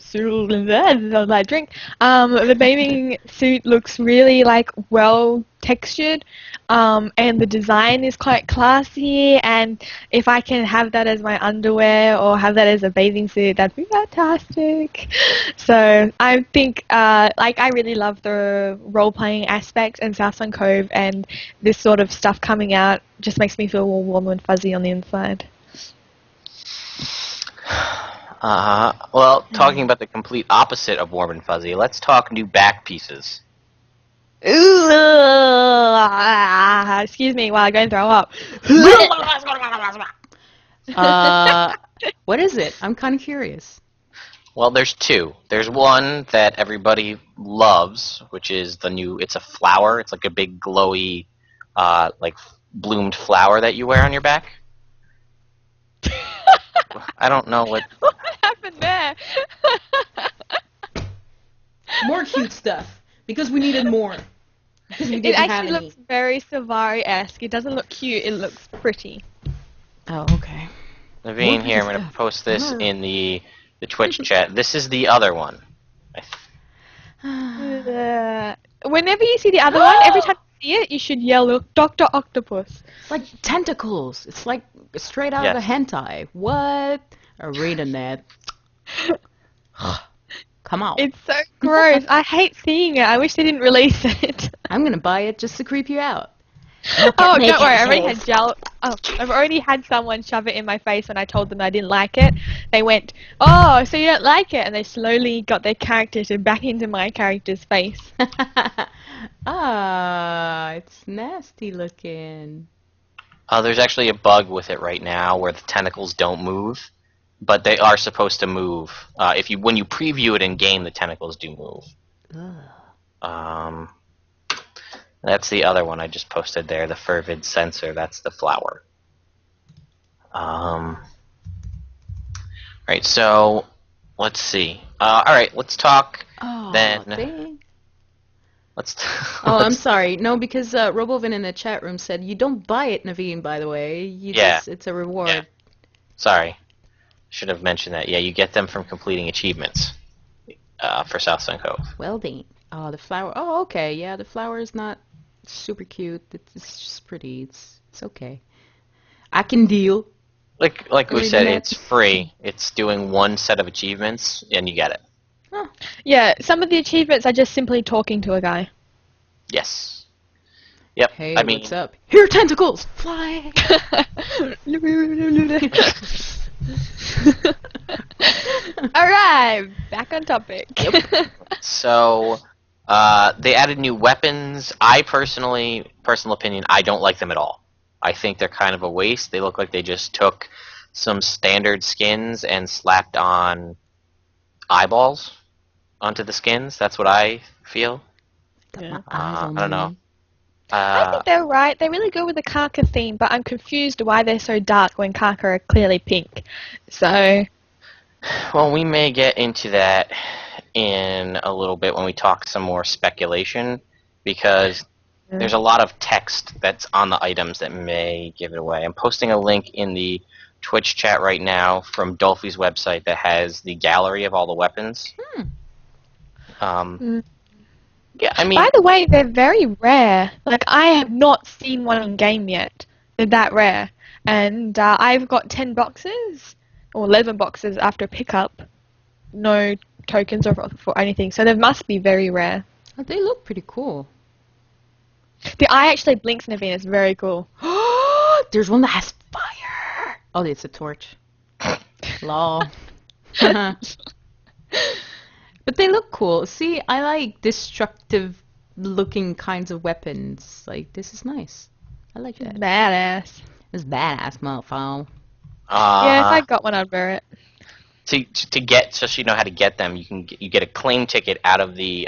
bathing suit looks really like well textured, and the design is quite classy. And if I can have that as my underwear or have that as a bathing suit, that'd be fantastic. So I think, like, I really love the role playing aspect in Southsun Cove, and this sort of stuff coming out just makes me feel all warm and fuzzy on the inside. Well, talking about the complete opposite of warm and fuzzy, let's talk new back pieces. Ooh, excuse me while I go and throw up. What is it? I'm kind of curious. Well, there's two. There's one that everybody loves, which is the new. It's a flower. It's like a big glowy, like bloomed flower that you wear on your back. I don't know what. What happened there? More cute stuff. Because we needed more. Because we It didn't have actually any. looks very Savari-esque. It doesn't look cute, it looks pretty. Oh, okay. Naveen, More here, I'm pretty going to stuff. post this More. in the Twitch chat. This is the other one. Whenever you see the other one, every time you see it, you should yell, Dr. Octopus. It's like tentacles. It's like straight out of a Yes. hentai. What? ArenaNet. Come on. It's so gross. I hate seeing it. I wish they didn't release it. I'm gonna buy it just to creep you out. Oh, don't worry. I've already had someone shove it in my face when I told them I didn't like it. They went, "Oh, so you don't like it?" And they slowly got their character to back into my character's face. Ah, it's nasty looking. There's actually a bug with it right now where the tentacles don't move, but they are supposed to move. When you preview it in game, the tentacles do move. Ugh. That's the other one I just posted there, the fervid sensor. That's the flower. Right, so let's see. All right, let's talk. Oh, Then- dang. Let's. Oh, I'm sorry. No, because Robovin in the chat room said you don't buy it, Naveen. By the way, it's a reward. Yeah. Sorry, should have mentioned that. Yeah, you get them from completing achievements for Southsun Cove. Well done. Oh, the flower. Oh, okay. Yeah, the flower is not super cute. It's just pretty. It's okay. I can deal. Like we Reading said, it. it's free. It's doing one set of achievements, and you get it. Oh, Yeah, some of the achievements are just simply talking to a guy. Yes. Yep. hey, I mean, what's up? Here, tentacles, fly. Alright, back on topic. so they added new weapons. Personal opinion, I don't like them at all. I think they're kind of a waste. They look like they just took some standard skins and slapped on eyeballs onto the skins. That's what I feel. Yeah. I don't know. I think they're right. They really go with the Kaka theme, but I'm confused why they're so dark when Kaka are clearly pink. So, Well, we may get into that in a little bit when we talk some more speculation, because there's a lot of text that's on the items that may give it away. I'm posting a link in the Twitch chat right now from Dolphy's website that has the gallery of all the weapons. Yeah, I mean, by the way, they're very rare. Like, I have not seen one in game yet. They're that rare. And I've got 10 boxes, or 11 boxes after pickup. No tokens or for anything, so they must be very rare. Oh, they look pretty cool. The eye actually blinks, Naveen. It's very cool. There's one that has fire. Oh, it's a torch. Lol. But they look cool. See, I like destructive looking kinds of weapons. Like, this is nice. I like that. Badass. It's badass, motherfucker. Yeah, if I got one, I'd wear it. to get, so you know how to get them, you get a claim ticket out of the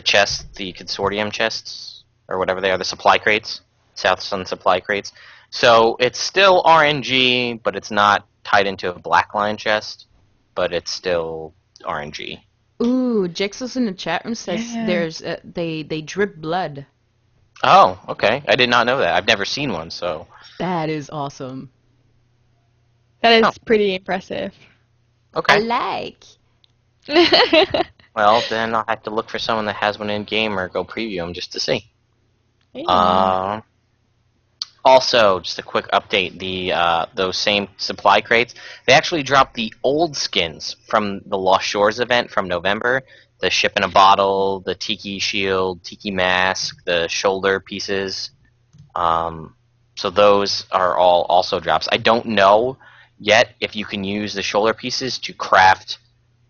chest, the consortium chests, or whatever they are, the supply crates, Southsun supply crates. So it's still RNG, but it's not tied into a blackline chest, but it's still RNG. Ooh, Jixel's in the chat room says there's they drip blood. Oh, okay. I did not know that. I've never seen one, so. That is awesome. That is pretty impressive. Okay. I like. Well, then I'll have to look for someone that has one in game or go preview them just to see. Also, just a quick update: those same supply crates, they actually dropped the old skins from the Lost Shores event from November. The ship in a bottle, the tiki shield, tiki mask, the shoulder pieces. So those are all also drops. I don't know yet if you can use the shoulder pieces to craft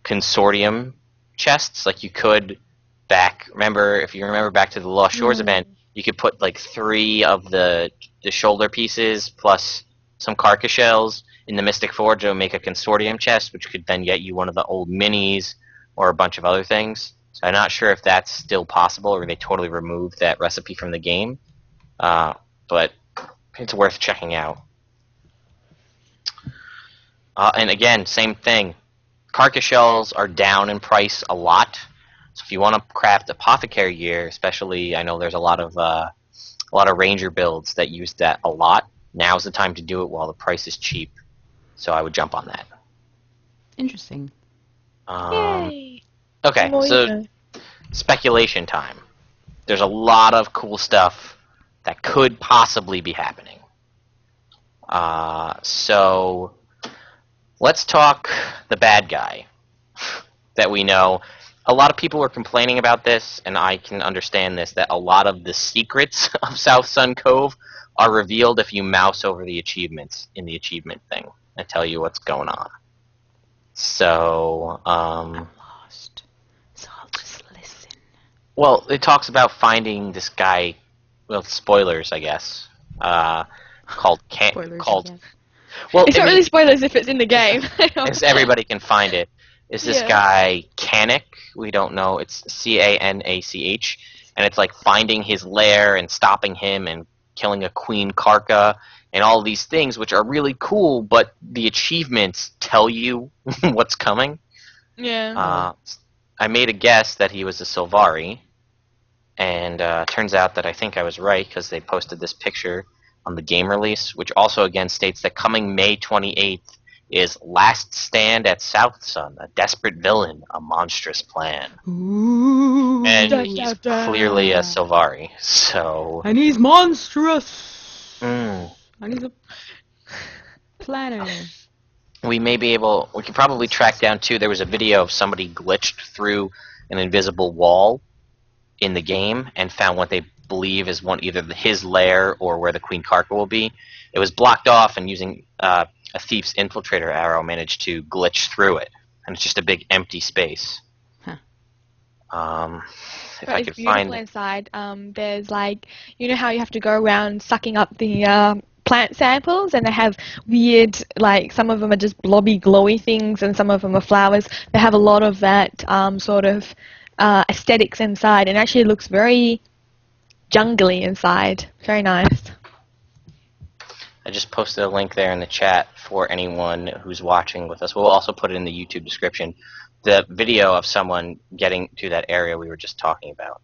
consortium chests like you could back. If you remember back to the Lost Shores event, you could put like 3 of the shoulder pieces plus some carcass shells in the Mystic Forge and make a consortium chest, which could then get you one of the old minis or a bunch of other things. So I'm not sure if that's still possible or they totally removed that recipe from the game, but it's worth checking out. And again, same thing. Carcass shells are down in price a lot. So if you want to craft apothecary gear, especially, I know there's a lot of ranger builds that use that a lot. Now's the time to do it while the price is cheap. So I would jump on that. Interesting. Yay! Okay, so speculation time. There's a lot of cool stuff that could possibly be happening. So let's talk the bad guy that we know. A lot of people are complaining about this, and I can understand this, that a lot of the secrets of Southsun Cove are revealed if you mouse over the achievements in the achievement thing and tell you what's going on. So, I'm lost. So I'll just listen. Well, it talks about finding this guy, well, spoilers, I guess, called Spoilers, called. I guess. Well, It's not really spoilers if it's in the game. Because everybody can find it. Is this guy Canic? We don't know. It's Canach, and it's like finding his lair and stopping him and killing a queen Karka and all these things, which are really cool. But the achievements tell you what's coming. Yeah. I made a guess that he was a Sylvari, and turns out that I think I was right because they posted this picture on the game release, which also again states that coming May 28th is Last Stand at Southsun, a desperate villain, a monstrous plan. Ooh. And he's clearly a Sylvari, so... And he's monstrous! Mm. And he's a planner. We could probably track down too, there was a video of somebody glitched through an invisible wall in the game and found what they believe is either his lair or where the Queen Karka will be. It was blocked off, and using a thief's infiltrator arrow managed to glitch through it, and it's just a big empty space. Huh. If But I it's could beautiful find inside. There's like, you know how you have to go around sucking up the plant samples, and they have weird, like some of them are just blobby, glowy things, and some of them are flowers. They have a lot of that sort of aesthetics inside, and actually looks very jungly inside. Very nice. I just posted a link there in the chat for anyone who's watching with us. We'll also put it in the YouTube description. The video of someone getting to that area we were just talking about.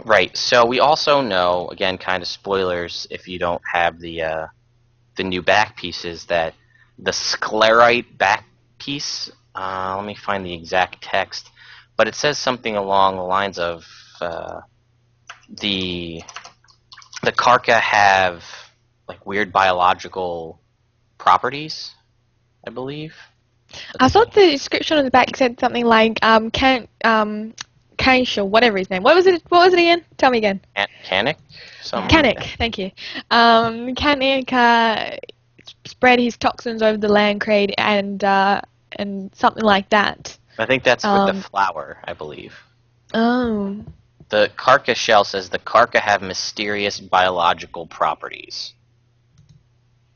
Right, so we also know, again, kind of spoilers if you don't have the new back pieces, that the sclerite back piece, let me find the exact text, but it says something along the lines of the Karka have like weird biological properties, I believe. I thought the description on the back said something like Kaysee, whatever his name. What was it again? Tell me again. Kanek? Kanek, thank you. Kanek spread his toxins over the land crate and something like that. I think that's with the flower, I believe. Oh. The Karka shell says the Karka have mysterious biological properties.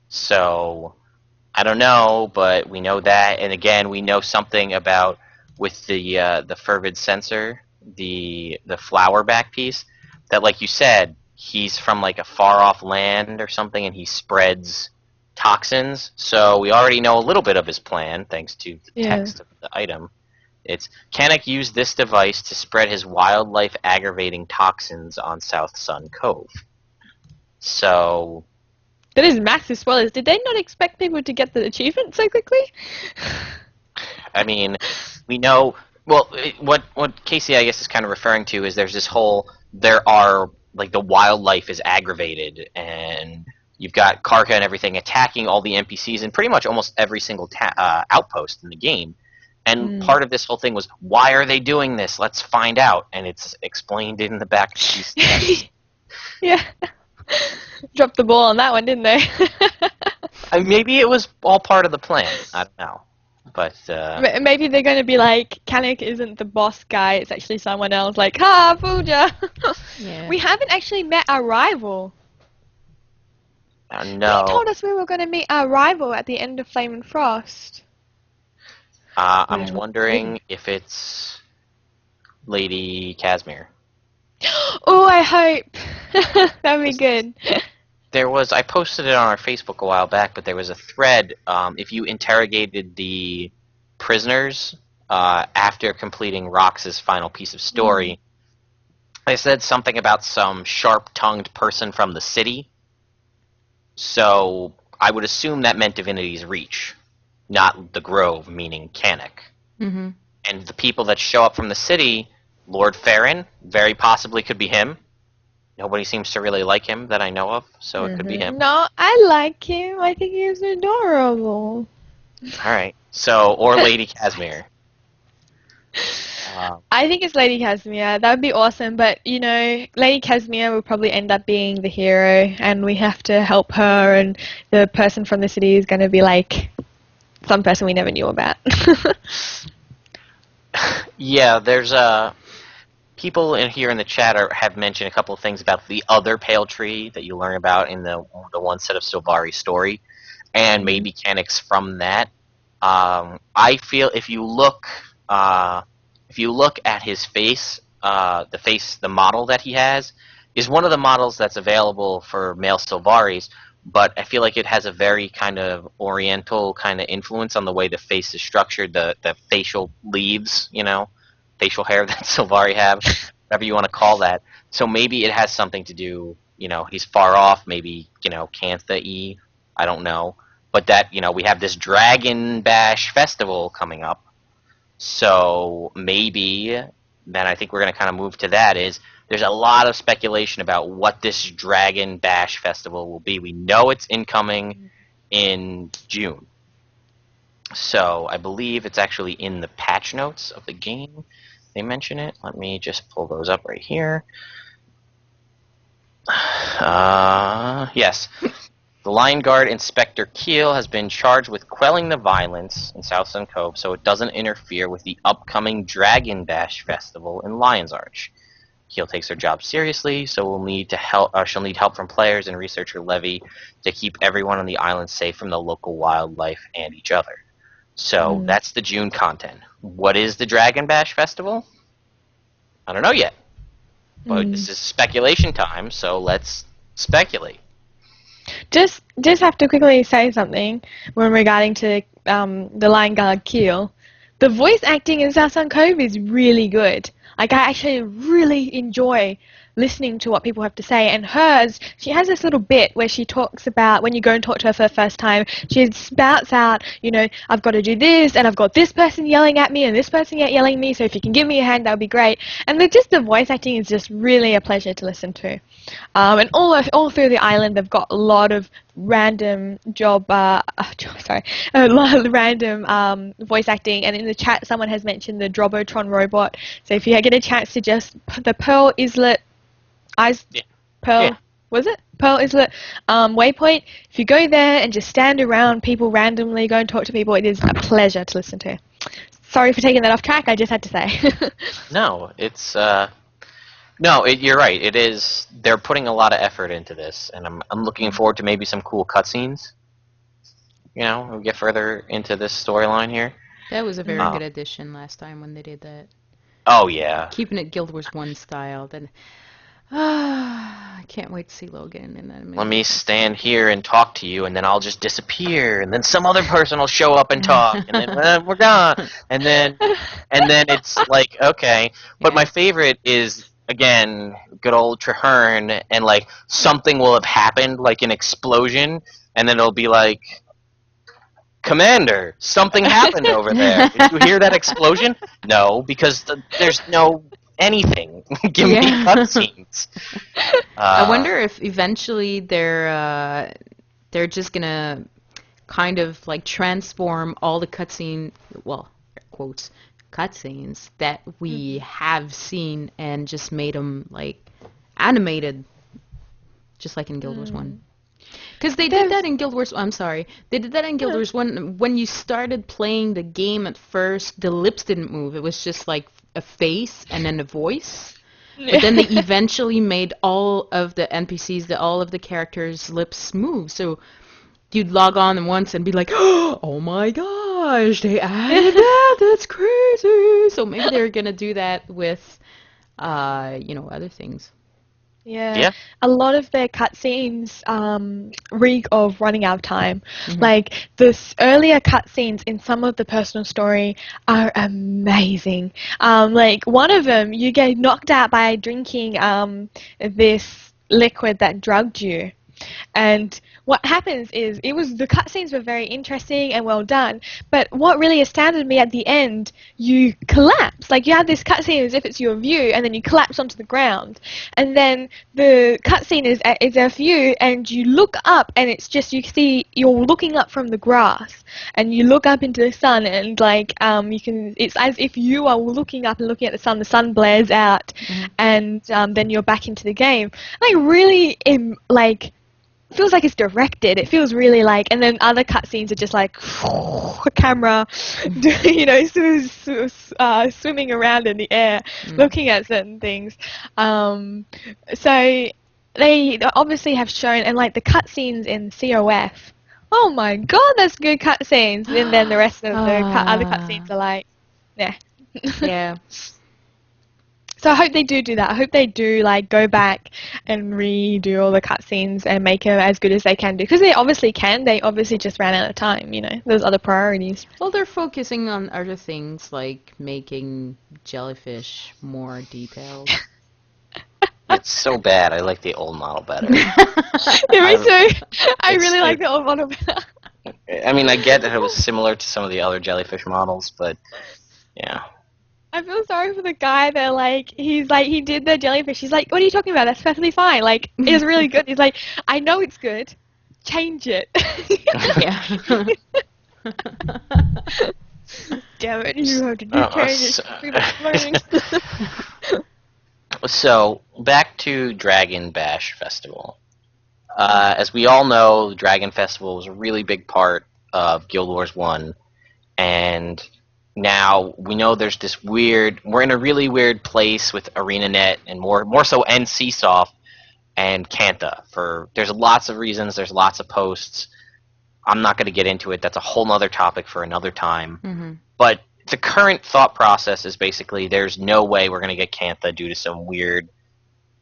So, I don't know, but we know that, and again, we know something about with the fervid sensor, the flower back piece, that, like you said, he's from like a far off land or something, and he spreads toxins. So we already know a little bit of his plan thanks to the text of the item. It's Kanek used this device to spread his wildlife aggravating toxins on Southsun Cove. So that is massive spoilers. Did they not expect people to get the achievement so quickly? I mean, we know. Well, what Kaysee, I guess, is kind of referring to is there's this whole, there are, like, the wildlife is aggravated, and you've got Karka and everything attacking all the NPCs in pretty much almost every single outpost in the game. And part of this whole thing was, why are they doing this? Let's find out. And it's explained in the back of these texts. Yeah. Dropped the ball on that one, didn't they? Maybe it was all part of the plan. I don't know. But maybe they're going to be like, Kanek isn't the boss guy, it's actually someone else. Like, ha, Pooja! Yeah. We haven't actually met our rival. No. They told us we were going to meet our rival at the end of Flame and Frost. I'm wondering if it's Lady Casimir. Oh, I hope. That'd be good. There was, I posted it on our Facebook a while back, but there was a thread, if you interrogated the prisoners after completing Rox's final piece of story, they said something about some sharp-tongued person from the city. So I would assume that meant Divinity's Reach, not the Grove, meaning Kanek. Mm-hmm. And the people that show up from the city, Lord Farron, very possibly could be him. Nobody seems to really like him that I know of, so it could be him. No, I like him. I think he's adorable. Alright, so, or Lady Casimir. I think it's Lady Casimir. That would be awesome, but, you know, Lady Casimir will probably end up being the hero, and we have to help her, and the person from the city is going to be like some person we never knew about. Yeah, there's people in here in the chat have mentioned a couple of things about the other pale tree that you learn about in the one set of Sylvari story, and maybe mechanics from that. I feel if you look at his face, the model that he has is one of the models that's available for male Sylvaris, but I feel like it has a very kind of oriental kind of influence on the way the face is structured, the facial leaves, you know, facial hair that Sylvari have, whatever you want to call that. So maybe it has something to do, you know, he's far off, maybe, you know, Cantha-y, I don't know. But that, you know, we have this Dragon Bash festival coming up. So maybe, then I think we're going to kind of move to that, is there's a lot of speculation about what this Dragon Bash festival will be. We know it's incoming in June. So I believe it's actually in the patch notes of the game. They mention it. Let me just pull those up right here. Yes. The Lion Guard Inspector Keel has been charged with quelling the violence in Southsun Cove so it doesn't interfere with the upcoming Dragon Bash Festival in Lion's Arch. Keel takes her job seriously, so she'll need help from players and researcher Levy to keep everyone on the island safe from the local wildlife and each other. So that's the June content. What is the Dragon Bash Festival? I don't know yet. But this is speculation time, so let's speculate. Just have to quickly say something when regarding to the Lion Guard Keel. The voice acting in Southsun Cove is really good. Like, I actually really enjoy listening to what people have to say. And hers, she has this little bit where she talks about, when you go and talk to her for the first time, she spouts out, you know, I've got to do this, and I've got this person yelling at me, and this person yelling at me, so if you can give me a hand, that would be great. And the voice acting is just really a pleasure to listen to. And all through the island, they've got a lot of random random voice acting. And in the chat, someone has mentioned the Drobotron robot. So if you get a chance to just the Pearl Islet, Pearl Islet waypoint. If you go there and just stand around people randomly, go and talk to people, it is a pleasure to listen to. Sorry for taking that off track. I just had to say. No, it's you're right. It is. They're putting a lot of effort into this, and I'm looking forward to maybe some cool cutscenes. You know, we get further into this storyline here. That was a very good addition last time when they did that. Oh yeah. Keeping it Guild Wars 1 style. Then, I can't wait to see Logan in that. Let me stand here and talk to you, and then I'll just disappear, and then some other person will show up and talk, and then we're gone, and then it's like, okay. But my favorite is, again, good old Traherne, and like something will have happened, like an explosion, and then it'll be like, Commander, something happened over there. Did you hear that explosion? No, because there's no anything. Give me cutscenes. I wonder if eventually they're just gonna kind of like transform all the cutscenes that we have seen and just made them like animated, just like in Guild Wars 1. Because they did that in Guild Wars. I'm sorry, they did that in Guild Wars 1. When you started playing the game at first, the lips didn't move. It was just like a face and then a voice. But then they eventually made all of the NPCs, all of the characters' lips move. So you'd log on once and be like, oh my gosh, they added that. That's crazy. So maybe they're gonna do that with, other things. Yeah. A lot of their cutscenes reek of running out of time. Like, the earlier cutscenes in some of the personal story are amazing. Like, one of them, you get knocked out by drinking this liquid that drugged you. And what happens is, the cutscenes were very interesting and well done, but what really astounded me at the end, you collapse. Like, you have this cutscene as if it's your view, and then you collapse onto the ground. And then the cutscene is a view, and you look up, and it's just, you see, you're looking up from the grass, and you look up into the sun, and like, it's as if you are looking up and looking at the sun blares out, and then you're back into the game. Like, really, feels like it's directed. It feels really like, and then other cutscenes are just like a camera, swimming around in the air, looking at certain things. So they obviously have shown, and like the cutscenes in COF. Oh my god, that's good cutscenes. And then the rest of the other cutscenes are like, yeah. So I hope they do that. I hope they do like go back and redo all the cutscenes and make them as good as they can do. Because they obviously can. They obviously just ran out of time, There's other priorities. Well, they're focusing on other things like making jellyfish more detailed. It's so bad. I like the old model better. Me too. I really like the old model better. I mean, I get that it was similar to some of the other jellyfish models, but yeah. I feel sorry for the guy that, he did the jellyfish. He's like, what are you talking about? That's perfectly fine. Like, it's really good. He's like, I know it's good. Change it. Damn it, you have to change it. So, back to Dragon Bash Festival. As we all know, the Dragon Festival was a really big part of Guild Wars 1, and Now, we know there's this we're in a really weird place with ArenaNet and more so NCSoft and Cantha. There's lots of reasons, there's lots of posts. I'm not going to get into it. That's a whole nother topic for another time. Mm-hmm. But the current thought process is basically there's no way we're going to get Cantha due to some weird,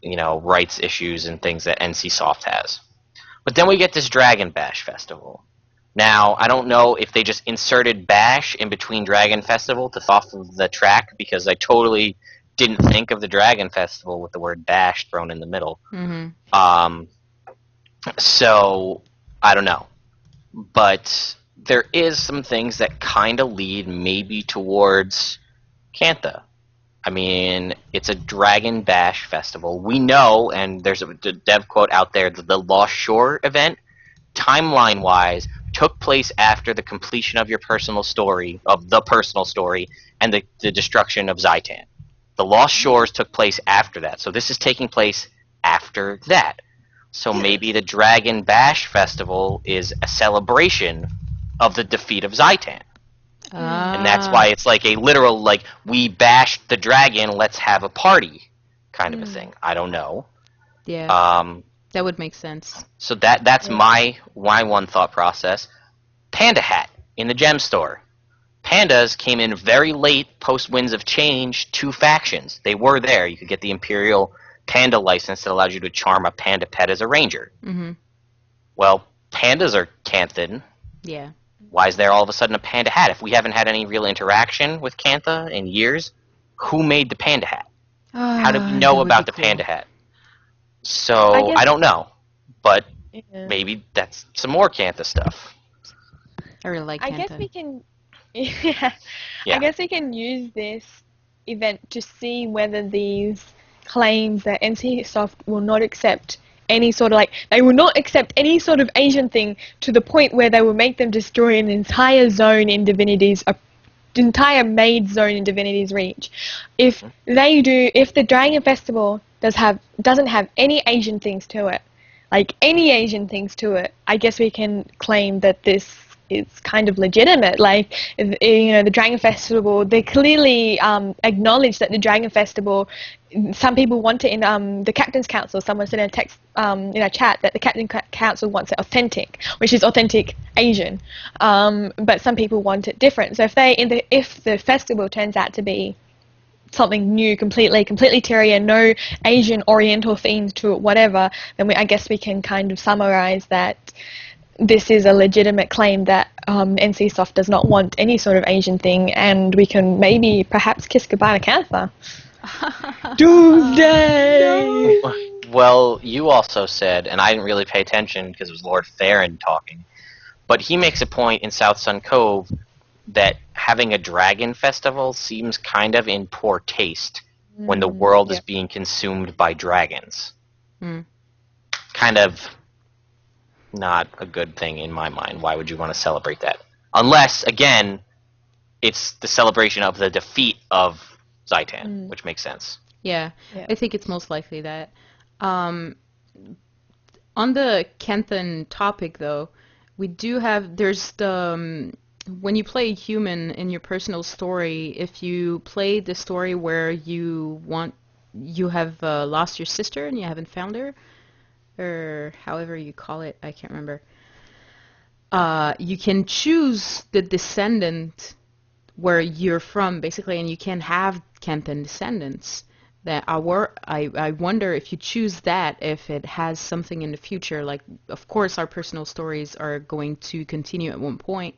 rights issues and things that NCSoft has. But then we get this Dragon Bash Festival. Now, I don't know if they just inserted Bash in between Dragon Festival to off of the track, because I totally didn't think of the Dragon Festival with the word Bash thrown in the middle. Mm-hmm. So, I don't know. But there is some things that kind of lead maybe towards Cantha. I mean, it's a Dragon Bash Festival. We know, and there's a dev quote out there, that the Lost Shore event, timeline-wise, took place after the completion of the personal story, and the destruction of Zaitan. The Lost Shores took place after that, so this is taking place after that. So maybe the Dragon Bash Festival is a celebration of the defeat of Zaitan. And that's why it's like a literal, like, we bashed the dragon, let's have a party kind of a thing. I don't know. Yeah. That would make sense. So that's my one thought process. Panda Hat in the gem store. Pandas came in very late post Winds of Change to factions. They were there. You could get the Imperial Panda license that allows you to charm a panda pet as a ranger. Mm-hmm. Well, pandas are Canthan. Yeah. Why is there all of a sudden a Panda Hat? If we haven't had any real interaction with Cantha in years, who made the Panda Hat? How do we know about the Panda Hat? So, I don't know. But maybe that's some more Cantha stuff. I really like Cantha. I guess we can... I guess we can use this event to see whether these claims that NCSoft will not accept any sort of, they will not accept any sort of Asian thing to the point where they will make them destroy an entire zone in Divinity's, entire maid zone in Divinity's Reach. If they do, if the Dragon Festival doesn't have any Asian things to it, I guess we can claim that this is kind of legitimate. The Dragon Festival, they clearly acknowledge that the Dragon Festival, some people want it in the Captain's Council. Someone said in a text in a chat that the Captain's Council wants it authentic, which is authentic Asian, but some people want it different. So if the festival turns out to be something new, completely Tyrian, no Asian Oriental themes to it, whatever, then I guess we can kind of summarize that this is a legitimate claim that NCSoft does not want any sort of Asian thing, and we can maybe perhaps kiss goodbye to Cantha. Doomsday! No. Well, you also said, and I didn't really pay attention because it was Lord Theron talking, but he makes a point in Southsun Cove that having a dragon festival seems kind of in poor taste when the world is being consumed by dragons. Kind of not a good thing in my mind. Why would you want to celebrate that? Unless, again, it's the celebration of the defeat of Zaitan, which makes sense. Yeah, I think it's most likely that. On the Canthan topic, though, we do have, there's the, when you play human in your personal story, if you play the story where you have lost your sister and you haven't found her, or however you call it, I can't remember, you can choose the descendant where you're from, basically, and you can have Canthan descendants. That I wonder if you choose that, if it has something in the future. Like, of course, our personal stories are going to continue at one point.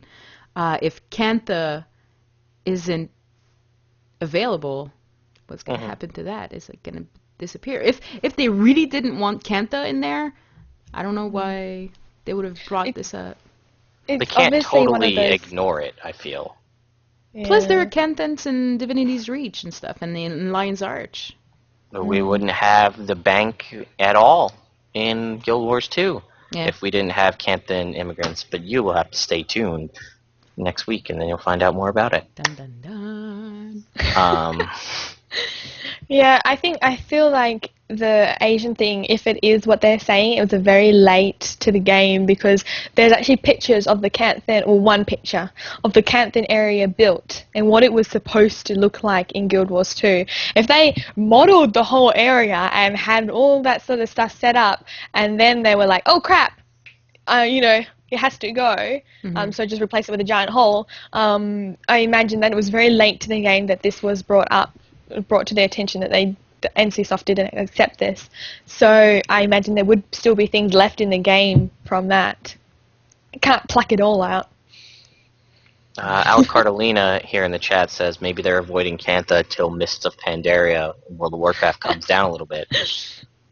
If Cantha isn't available, what's going to happen to that? Is it going to disappear? If they really didn't want Cantha in there, I don't know why they would have brought this up. They can't totally ignore it, I feel. Yeah. Plus, there are Canthans in Divinity's Reach and stuff, and in Lion's Arch. We wouldn't have the bank at all in Guild Wars 2 if we didn't have Canthan immigrants. But you will have to stay tuned next week, and then you'll find out more about it. Dun, dun, dun. Yeah, I feel like the Asian thing, if it is what they're saying, it was a very late to the game because there's actually pictures of the Cantha, or one picture of the Cantha area built and what it was supposed to look like in Guild Wars 2. If they modeled the whole area and had all that sort of stuff set up, and then they were like, oh crap, it has to go, so just replace it with a giant hole. I imagine that it was very late to the game that this was brought to their attention that the NCSoft didn't accept this. So I imagine there would still be things left in the game from that. You can't pluck it all out. Alec Cardolina here in the chat says maybe they're avoiding Cantha till Mists of Pandaria in World of Warcraft comes down a little bit.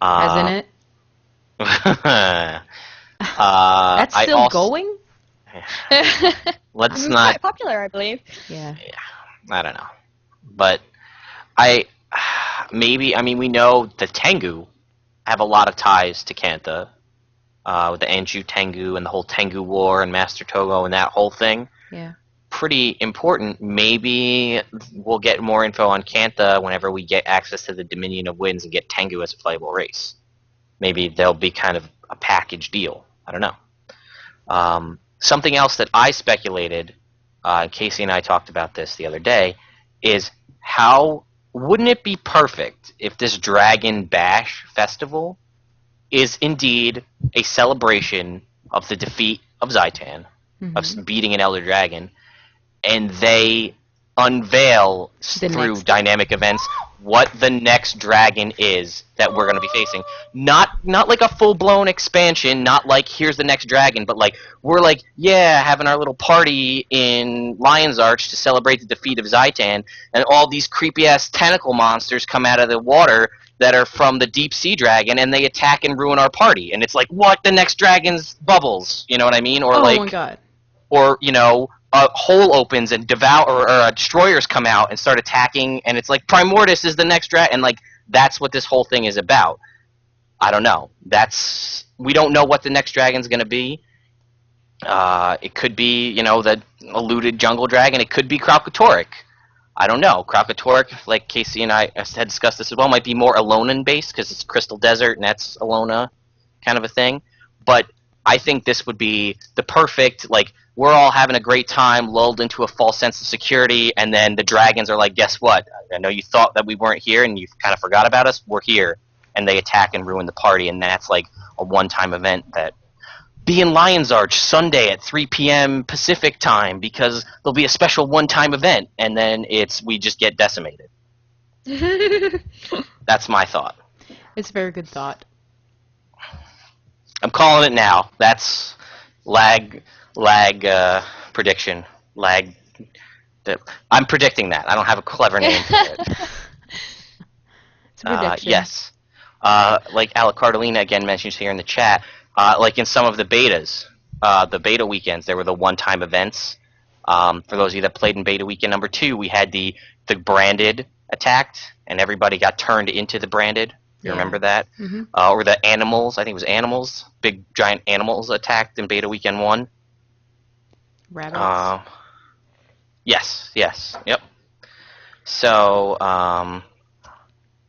Hasn't it? That's still going? Let's It was not. quite popular, I believe. Yeah. I don't know, but we know the Tengu have a lot of ties to Cantha, with the Anju Tengu and the whole Tengu War and Master Togo and that whole thing. Yeah. Pretty important. Maybe we'll get more info on Cantha whenever we get access to the Dominion of Winds and get Tengu as a playable race. Maybe there'll be kind of a package deal. I don't know. Something else that I speculated, Kaysee and I talked about this the other day, is how wouldn't it be perfect if this Dragon Bash festival is indeed a celebration of the defeat of Zaitan, of beating an Elder Dragon, and they unveil through dynamic events what the next dragon is that we're going to be facing. Not like a full-blown expansion, not like here's the next dragon, but like we're like, yeah, having our little party in Lion's Arch to celebrate the defeat of Zaitan, and all these creepy-ass tentacle monsters come out of the water that are from the deep sea dragon, and they attack and ruin our party. And it's like, what? The next dragon's bubbles, you know what I mean? Or Oh my god. Or, a hole opens and destroyers come out and start attacking, and it's like Primordius is the next dragon, and like that's what this whole thing is about. I don't know. We don't know what the next dragon's going to be. It could be, the eluded jungle dragon. It could be Kralkatorrik. I don't know. Kralkatorrik, like Kaysee and I had discussed this as well, might be more Alolan based because it's Crystal Desert and that's Alona kind of a thing. But I think this would be the perfect, like, we're all having a great time, lulled into a false sense of security, and then the dragons are like, guess what? I know you thought that we weren't here and you kind of forgot about us. We're here. And they attack and ruin the party, and that's like a one-time event that be in Lion's Arch Sunday at 3 p.m. Pacific time because there'll be a special one-time event, and then we just get decimated. That's my thought. It's a very good thought. I'm calling it now. That's lag prediction. I'm predicting that. I don't have a clever name for it. It's a prediction. Yes. Like Alec Cardolina again mentions here in the chat, like in some of the betas, the beta weekends, there were the one-time events. For those of you that played in beta weekend number 2, we had the branded attacked, and everybody got turned into the branded. You remember that? Mm-hmm. Or the animals, I think it was animals, big giant animals attacked in beta weekend 1. Rabbits. Yes, yep. So,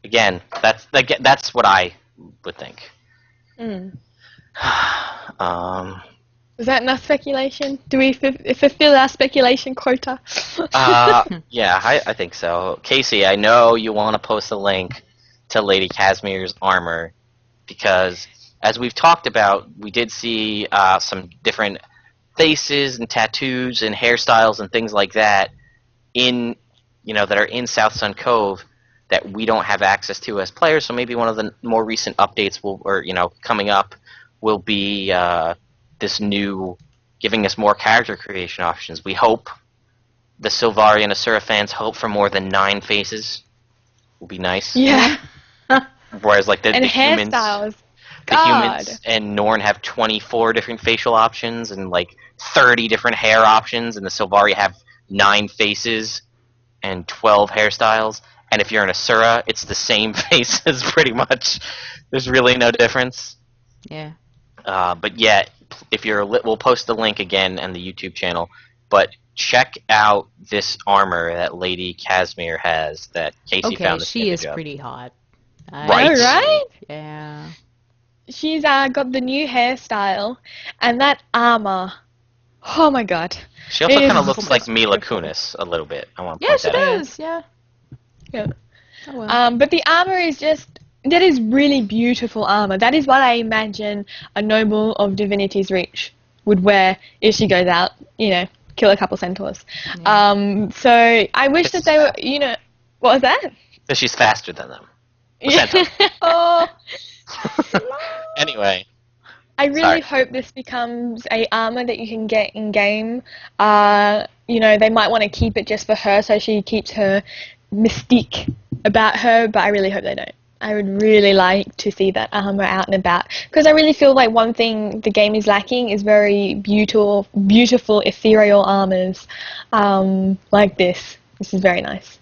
again, that's what I would think. Is that enough speculation? Do we fulfill our speculation quota? Yeah, I think so. Kaysee, I know you want to post a link to Lady Casimir's armor because, as we've talked about, we did see some different faces and tattoos and hairstyles and things like that that are in Southsun Cove that we don't have access to as players. So maybe one of the more recent updates coming up will be this new, giving us more character creation options. We hope, the Sylvari and Asura fans hope for more than 9 faces. Will be nice. Yeah. Whereas like the humans, hairstyles. the humans and Norn have 24 different facial options and like 30 different hair options, and the Sylvari have 9 faces and 12 hairstyles. And if you're an Asura, it's the same faces pretty much. There's really no difference. Yeah. But yeah, if we'll post the link again on the YouTube channel. But check out this armor that Lady Casimir has that Kaysee found this she is image of. pretty hot. Right? Oh, right? Yeah. She's got the new hairstyle and that armor. Oh my god. She also It kind of is looks just like Mila beautiful. Kunis a little bit. I want to Yeah, point she that out. does. Yeah. Yeah. Oh, well. But the armor is that is really beautiful armor. That is what I imagine a noble of Divinity's Reach would wear if she goes out, kill a couple centaurs. Yeah. So I wish that they were, what was that? Because she's faster than them. Yeah. Centaur. Oh, Anyway. I really Sorry. hope this becomes a armor that you can get in game. They might want to keep it just for her so she keeps her mystique about her, but I really hope they don't. I would really like to see that armor out and about because I really feel like one thing the game is lacking is very beautiful, ethereal armors like this. This is very nice.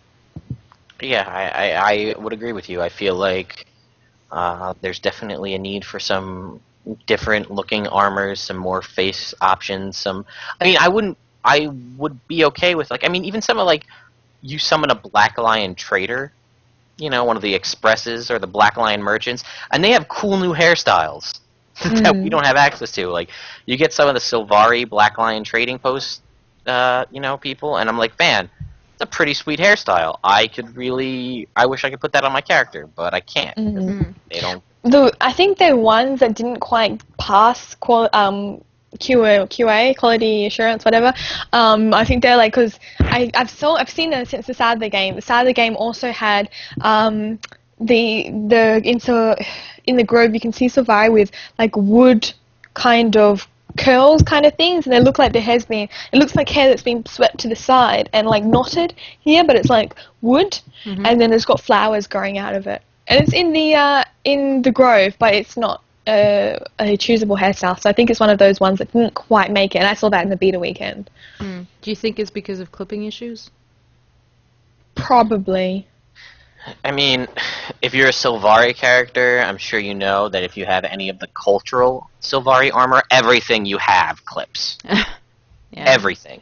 Yeah, I would agree with you. I feel like there's definitely a need for some different looking armors, some more face options. I would be okay with even some of you summon a Black Lion trader, one of the expresses or the Black Lion merchants, and they have cool new hairstyles that we don't have access to. Like you get some of the Sylvari Black Lion trading post, people, and I'm like, man, it's a pretty sweet hairstyle. I wish I could put that on my character, but I can't. They don't. I think they're ones that didn't quite pass QA, quality assurance, whatever. I think they're because I've seen them since the start of the game. The start of the game also had in the grove you can see Sylvari with wood kind of curls kind of things, and they look like their hair's been. It looks like hair that's been swept to the side and knotted here, but it's wood, and then it's got flowers growing out of it. And it's in the grove, but it's not a choosable hairstyle. So I think it's one of those ones that didn't quite make it. And I saw that in the beta weekend. Do you think it's because of clipping issues? Probably. I mean, if you're a Sylvari character, I'm sure you know that if you have any of the cultural Sylvari armor, everything you have clips. Yeah. Everything.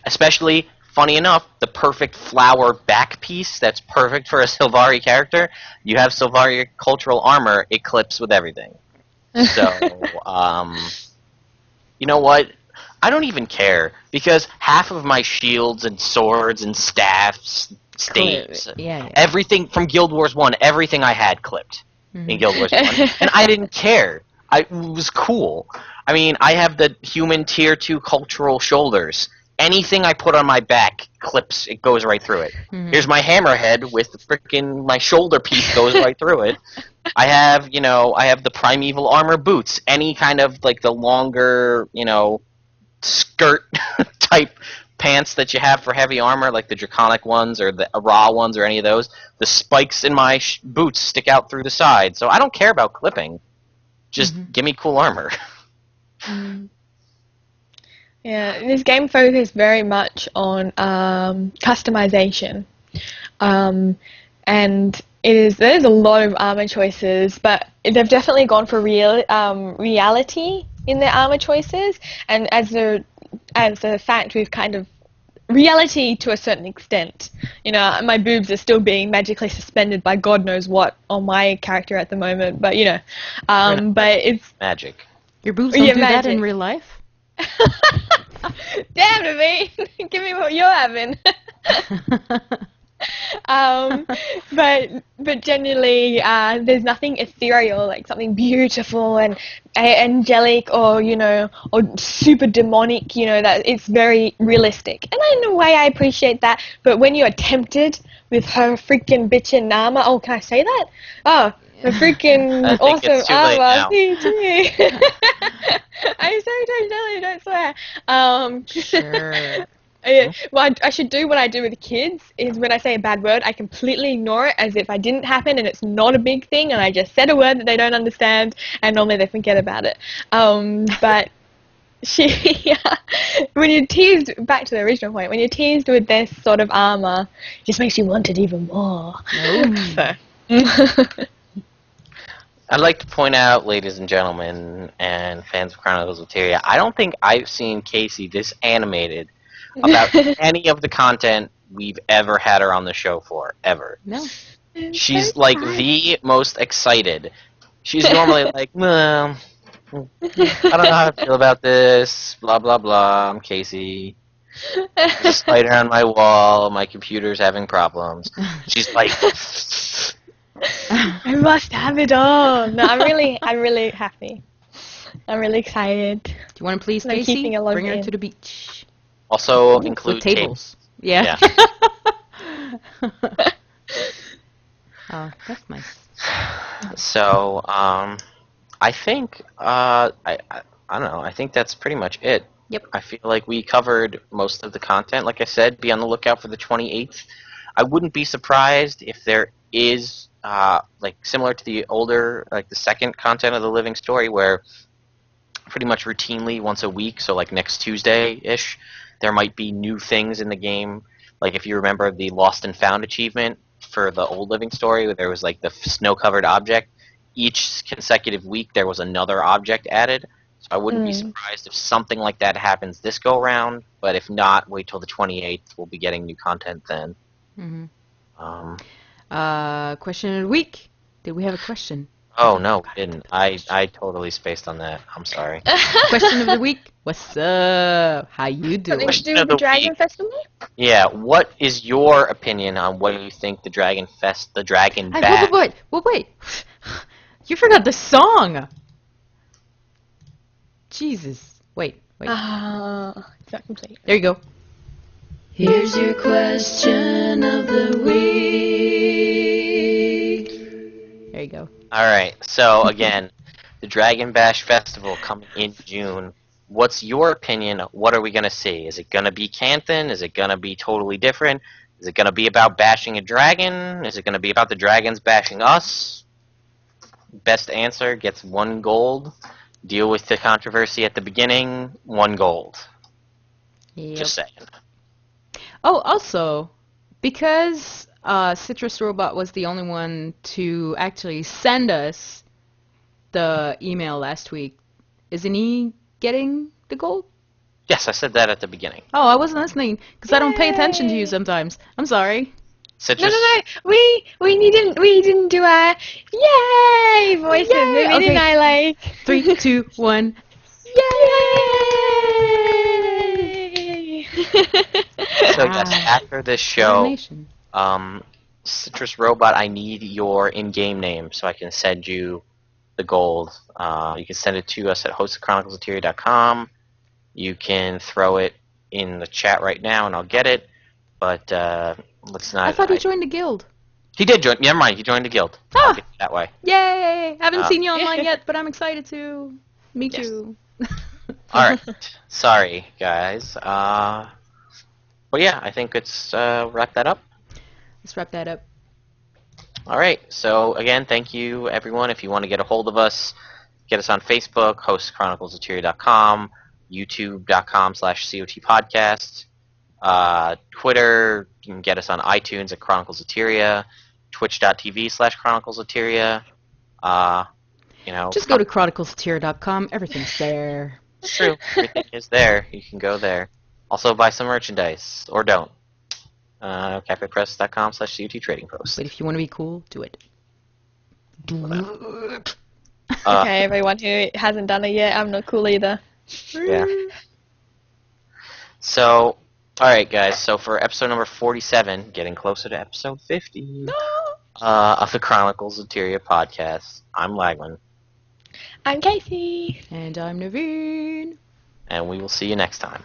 Especially, funny enough, the perfect flower back piece that's perfect for a Sylvari character, you have Sylvari cultural armor, it clips with everything. So, you know what? I don't even care, because half of my shields and swords and staffs, staves, everything from Guild Wars 1, everything I had clipped in Guild Wars 1. And I didn't care. It was cool. I mean, I have the human tier 2 cultural shoulders. Anything I put on my back clips, it goes right through it. Here's my hammerhead with my shoulder piece goes right through it. I have the primeval armor boots. Any kind of the longer, skirt type pants that you have for heavy armor, like the draconic ones or the raw ones or any of those, the spikes in my boots stick out through the side. So I don't care about clipping. Just give me cool armor. Yeah, this game focused very much on customization, and there's a lot of armor choices, but they've definitely gone for reality in their armor choices, and as a fact, we've kind of reality to a certain extent. My boobs are still being magically suspended by God knows what on my character at the moment, but but it's magic. Your boobs don't do magic. that in real life? Damn, Naveen! Give me what you're having. But generally, there's nothing ethereal, like something beautiful and angelic, or or super demonic. That it's very realistic, and in a way, I appreciate that. But when you're tempted with her freaking bitchin' armor, oh, can I say that? Oh. The freaking awesome armor, CG. I'm so totally don't swear. Sure. Well, I should do what I do with kids, is when I say a bad word, I completely ignore it as if I didn't happen and it's not a big thing, and I just said a word that they don't understand, and normally they forget about it. But when you're teased, back to the original point, when you're teased with this sort of armor, it just makes you want it even more. I'd like to point out, ladies and gentlemen, and fans of Chronicles of Tyria, I don't think I've seen Kaysee this animated about any of the content we've ever had her on the show for, ever. No. She's like the most excited. She's normally like, well, I don't know how to feel about this, blah, blah, blah, I'm Kaysee. There's a spider on my wall, my computer's having problems. She's like... I must have it all. No, I'm really happy. I'm really excited. Do you want to please, I'm keeping Kaysee? a lot Bring her in. to the beach. Also With include tables. Yeah. Oh, that's nice. So, I think, I don't know, I think that's pretty much it. Yep. I feel like we covered most of the content. Like I said, be on the lookout for the 28th. I wouldn't be surprised if there is, like, similar to the older, like, the second content of the Living Story, where pretty much routinely once a week, so like next Tuesday-ish, there might be new things in the game. Like, if you remember the Lost and Found achievement for the old Living Story, where there was, like, the snow-covered object, each consecutive week there was another object added. So I wouldn't be surprised if something like that happens this go-round, but if not, wait till the 28th. We'll be getting new content then. Question of the week. Did we have a question? Oh, no, we didn't. I totally spaced on that. I'm sorry. Question of the week. What's up? How you doing? Something to do with the Dragon Festival? Yeah, what is your opinion on what you think the Dragon Bash... Wait. You forgot the song. Jesus. Wait. It's not complete. There you go. Here's your question of the week. There you go. Alright, so again, the Dragon Bash Festival coming in June. What's your opinion? What are we going to see? Is it going to be Cantha? Is it going to be totally different? Is it going to be about bashing a dragon? Is it going to be about the dragons bashing us? Best answer gets 1 gold. Deal with the controversy at the beginning, 1 gold. Yep. Just saying. Oh, also, because CitrusRobot was the only one to actually send us the email last week, isn't he getting the gold? Yes, I said that at the beginning. Oh, I wasn't listening because I don't pay attention to you sometimes. I'm sorry. Citrus... No. We didn't do a yay voices. Yay! Maybe Okay. didn't I like 3, 2, 1. yay? So yes, after this show, Animation. CitrusRobot, I need your in-game name so I can send you the gold. You can send it to us at hostchroniclesateria.com. You can throw it in the chat right now and I'll get it. But let's not... I thought he joined the guild. He did join. Never mind, he joined the guild. Ah! I'll get it that way. Yay! Haven't seen you online yet, but I'm excited to meet Yes. you. Alright. Sorry, guys. But yeah, I think let's wrap that up. Let's wrap that up. Alright, so again, thank you everyone. If you want to get a hold of us, get us on Facebook, hostchroniclesateria.com, youtube.com/CoTPodcast, Twitter, you can get us on iTunes at Chroniclesateria, twitch.tv/Chroniclesateria. Just go to chroniclesateria.com. Everything's there. It's true. Everything is there. You can go there. Also buy some merchandise. Or don't. cafepress.com/COT trading post. But if you want to be cool, do it. Okay, everyone who hasn't done it yet, I'm not cool either. Yeah. So, alright guys, so for episode number 47, getting closer to episode 50 of the Chroniclesateria podcast, I'm Lagwyn. I'm Kaysee. And I'm Naveen. And we will see you next time.